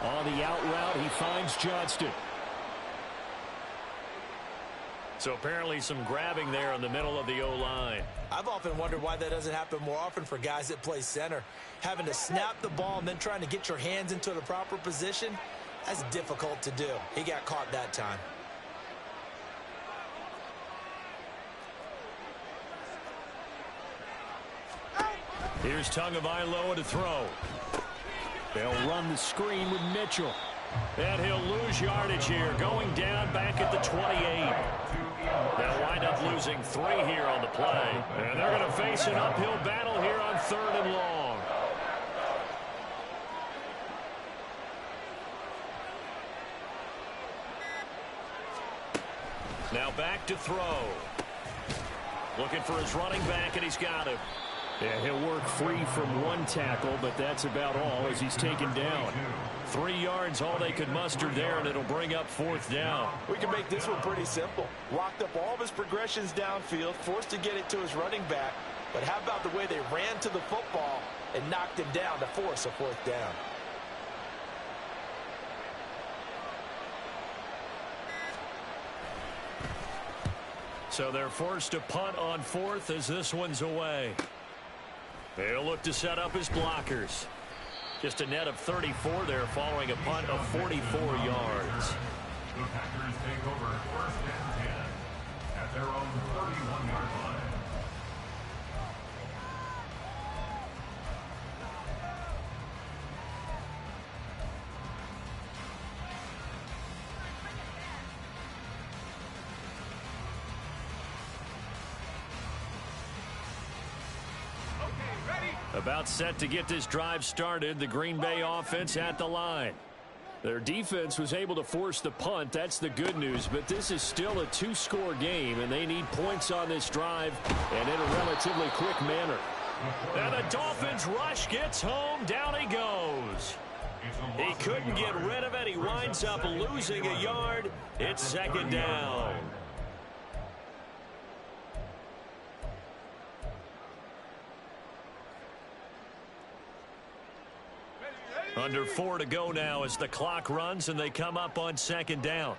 On the out route, he finds Johnston. So apparently some grabbing there in the middle of the O-line. I've often wondered why that doesn't happen more often for guys that play center. Having to snap the ball and then trying to get your hands into the proper position, that's difficult to do. He got caught that time. Here's Tagovailoa to throw. They'll run the screen with Mitchell. And he'll lose yardage here, going down back at the 28. They'll wind up losing 3 here on the play. And they're going to face an uphill battle here on 3rd and long. Now back to throw. Looking for his running back, and he's got him. Yeah, he'll work free from 1 tackle, but that's about all as he's taken down. 3 yards, all they could muster there, and it'll bring up 4th down. We can make this one pretty simple. Locked up all of his progressions downfield, forced to get it to his running back. But how about the way they ran to the football and knocked him down to force a 4th down? So they're forced to punt on fourth as this one's away. They'll look to set up his blockers. Just a net of 34 there following a punt of 44 yards. The Packers take over first and 10 at their own 31-yard line. About set to get this drive started, the Green Bay offense at the line. Their defense was able to force the punt. That's the good news, but this is still a two-score game, and they need points on this drive and in a relatively quick manner. And the Dolphins rush gets home. Down he goes. He couldn't get rid of it. He winds up losing a yard. It's second down. Under 4 to go now as the clock runs and they come up on second down.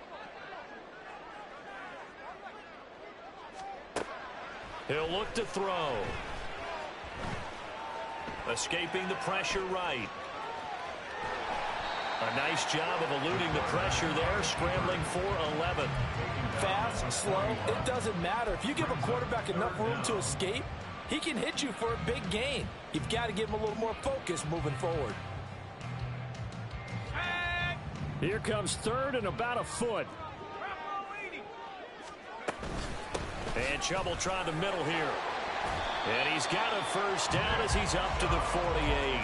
He'll look to throw. Escaping the pressure right. A nice job of eluding the pressure there, scrambling for 11. Fast, slow, it doesn't matter. If you give a quarterback enough room to escape, he can hit you for a big gain. You've got to give him a little more focus moving forward. Here comes third and about a foot. And trouble trying the middle here. And he's got a first down as he's up to the 48.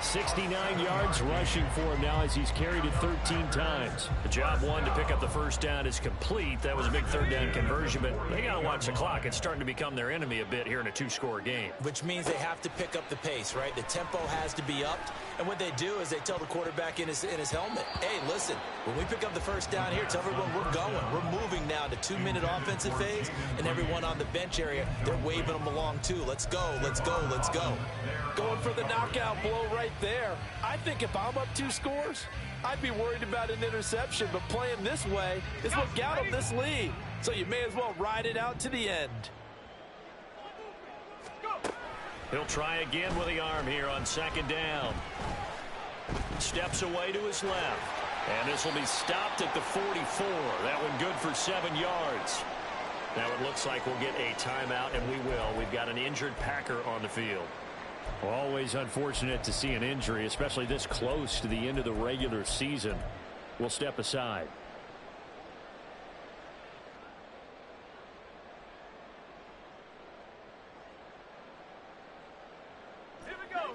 69 yards rushing for him now as he's carried it 13 times. The job one to pick up the first down is complete. That was a big third down conversion, but they got to watch the clock. It's starting to become their enemy a bit here in a two-score game. Which means they have to pick up the pace, right? The tempo has to be upped. And what they do is they tell the quarterback in his helmet, hey, listen, when we pick up the first down here, tell everyone we're going. We're moving now to 2-minute offensive phase, and everyone on the bench area, they're waving them along too. Let's go, let's go, let's go. Going for the knockout blow right there. I think if I'm up 2 scores, I'd be worried about an interception, but playing this way is what got them this lead. So you may as well ride it out to the end. He'll try again with the arm here on second down. Steps away to his left. And this will be stopped at the 44. That one good for 7 yards. Now it looks like we'll get a timeout, and we will. We've got an injured Packer on the field. Always unfortunate to see an injury, especially this close to the end of the regular season. We'll step aside.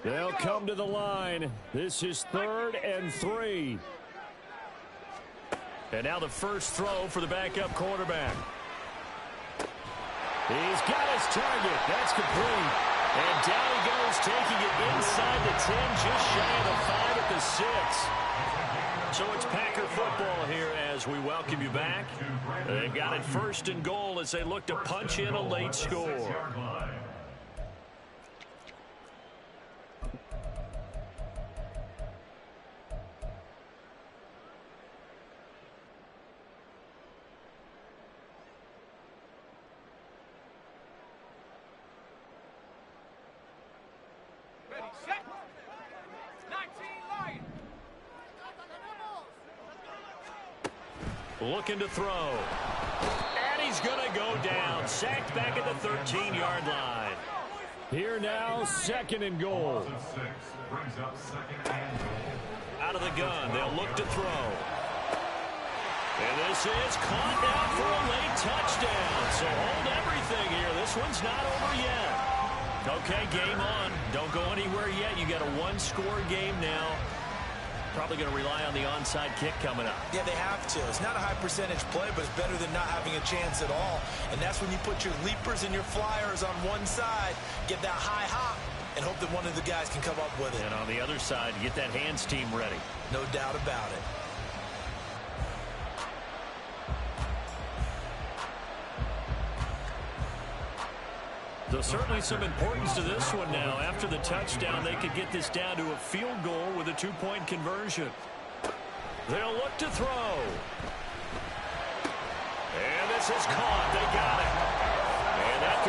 They'll come to the line. This is 3rd and 3. And now the first throw for the backup quarterback. He's got his target. That's complete. And down he goes, taking it inside the 10, just shy of the 5 at the 6. So it's Packer football here as we welcome you back. They've got it 1st and goal as they look to punch in a late score. Looking to throw. And he's going to go down. Sacked back at the 13-yard line. Here now, 2nd and goal. Out of the gun, they'll look to throw. And this is caught down for a late touchdown. So hold everything here. This one's not over yet. Okay, game on. Don't go anywhere yet. You got a 1-score game now. Probably going to rely on the onside kick coming up. Yeah, they have to. It's not a high percentage play, but it's better than not having a chance at all. And that's when you put your leapers and your flyers on one side, get that high hop, and hope that one of the guys can come up with it. And on the other side, get that hands team ready. No doubt about it. There's certainly some importance to this one now. After the touchdown, they could get this down to a field goal with a 2-point conversion. They'll look to throw. And this is caught. They got it.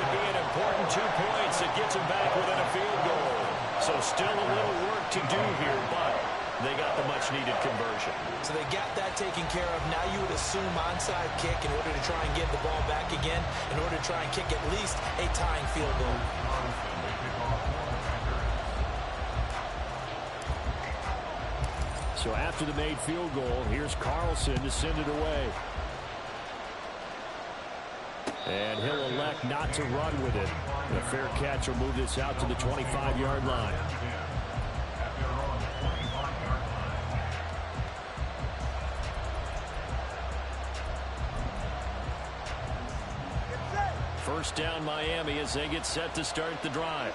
could be an important 2 points that gets them back within a field goal. So still a little work to do here, but they got the much-needed conversion. So they got that taken care of. Now you would assume onside kick in order to try and get the ball back again, in order to try and kick at least a tying field goal. So after the made field goal, here's Carlson to send it away. And he'll elect not to run with it. The fair catch will move this out to the 25-yard line. First down Miami as they get set to start the drive.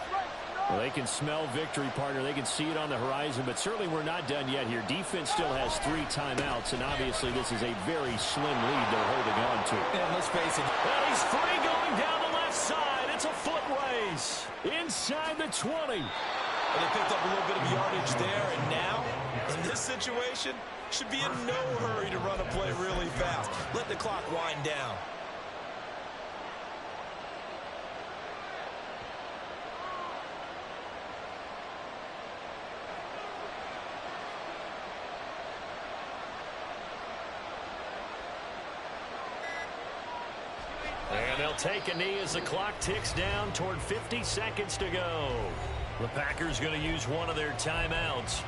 Well, they can smell victory, partner. They can see it on the horizon, but certainly we're not done yet here. Defense still has 3 timeouts, and obviously this is a very slim lead they're holding on to. And let's face it. Well, he's free going down the left side. It's a foot race inside the 20. Well, they picked up a little bit of yardage there, and now, in this situation, should be in no hurry to run a play really fast. Let the clock wind down. And they'll take a knee as the clock ticks down toward 50 seconds to go. The Packers going to use one of their timeouts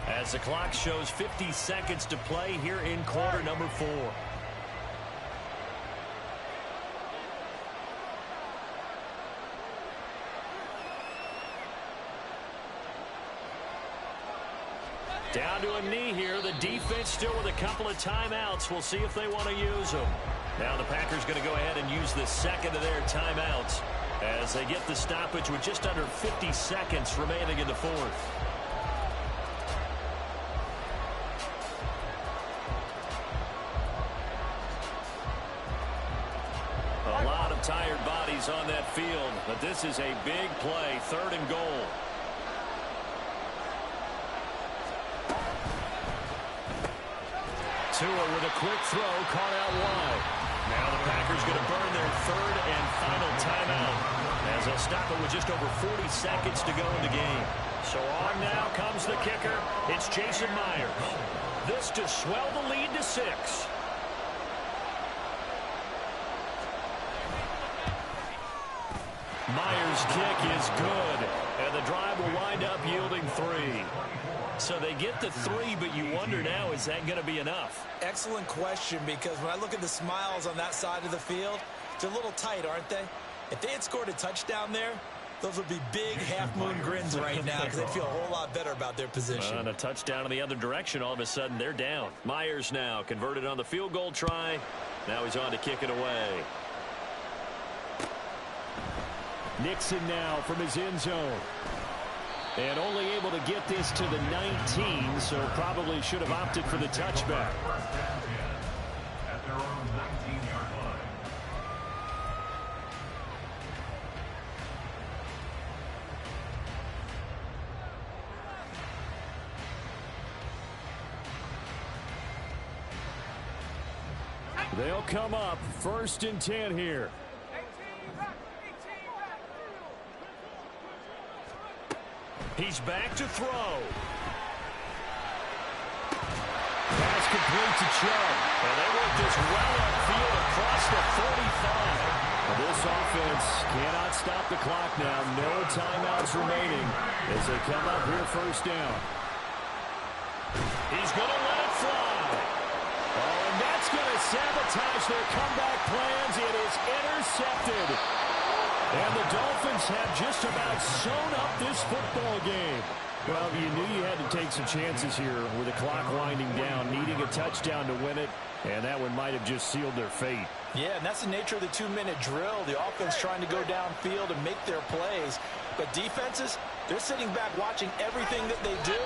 as the clock shows 50 seconds to play here in quarter number 4. Down to a knee here. The defense still with a couple of timeouts. We'll see if they want to use them. Now the Packers going to go ahead and use the second of their timeouts as they get the stoppage with just under 50 seconds remaining in the fourth. A lot of tired bodies on that field, but this is a big play, 3rd and goal. Tua with a quick throw, caught out wide. Now the Packers going to burn their 3rd and final timeout as they'll stop it with just over 40 seconds to go in the game. So on now comes the kicker. It's Jason Myers. This to swell the lead to 6. Myers' kick is good, and the drive will wind up yielding 3. So they get the 3, but you wonder now, is that going to be enough? Excellent question, because when I look at the smiles on that side of the field, they're a little tight, aren't they? If they had scored a touchdown there, those would be big half-moon grins right now because they'd feel a whole lot better about their position. And a touchdown in the other direction, all of a sudden they're down. Myers now converted on the field goal try. Now he's on to kick it away. Nixon now from his end zone. And only able to get this to the 19, so probably should have opted for the touchback. At their own 19-yard line. They'll come up 1st and 10 here. He's back to throw. Pass complete to Chubb. And they work this well upfield across the 45. Well, this offense cannot stop the clock now. No timeouts remaining as they come up here 1st down. He's going to let it fly. Oh, and that's going to sabotage their comeback plans. It is intercepted. And the Dolphins have just about sewn up this football game. Well, you knew you had to take some chances here with the clock winding down, needing a touchdown to win it, and that one might have just sealed their fate. Yeah, and that's the nature of the 2-minute drill. The offense trying to go downfield and make their plays. But defenses, they're sitting back watching everything that they do,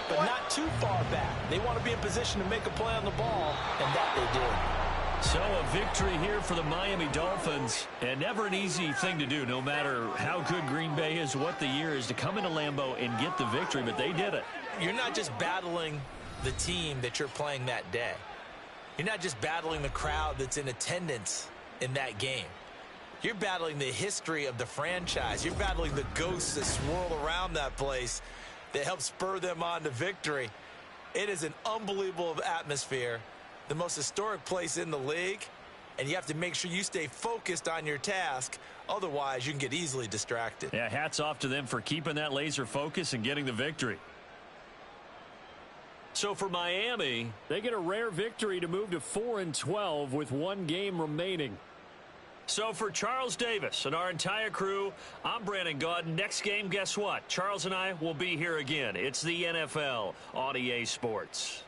but not too far back. They want to be in position to make a play on the ball, and that they did. So a victory here for the Miami Dolphins, and never an easy thing to do, no matter how good Green Bay is, what the year is, to come into Lambeau and get the victory, but they did it. You're not just battling the team that you're playing that day. You're not just battling the crowd that's in attendance in that game. You're battling the history of the franchise. You're battling the ghosts that swirl around that place that help spur them on to victory. It is an unbelievable atmosphere, the most historic place in the league, and you have to make sure you stay focused on your task. Otherwise, you can get easily distracted. Yeah, hats off to them for keeping that laser focus and getting the victory. So for Miami, they get a rare victory to move to 4-12 with one game remaining. So for Charles Davis and our entire crew, I'm Brandon Gaudin. Next game, guess what? Charles and I will be here again. It's the NFL on EA Sports.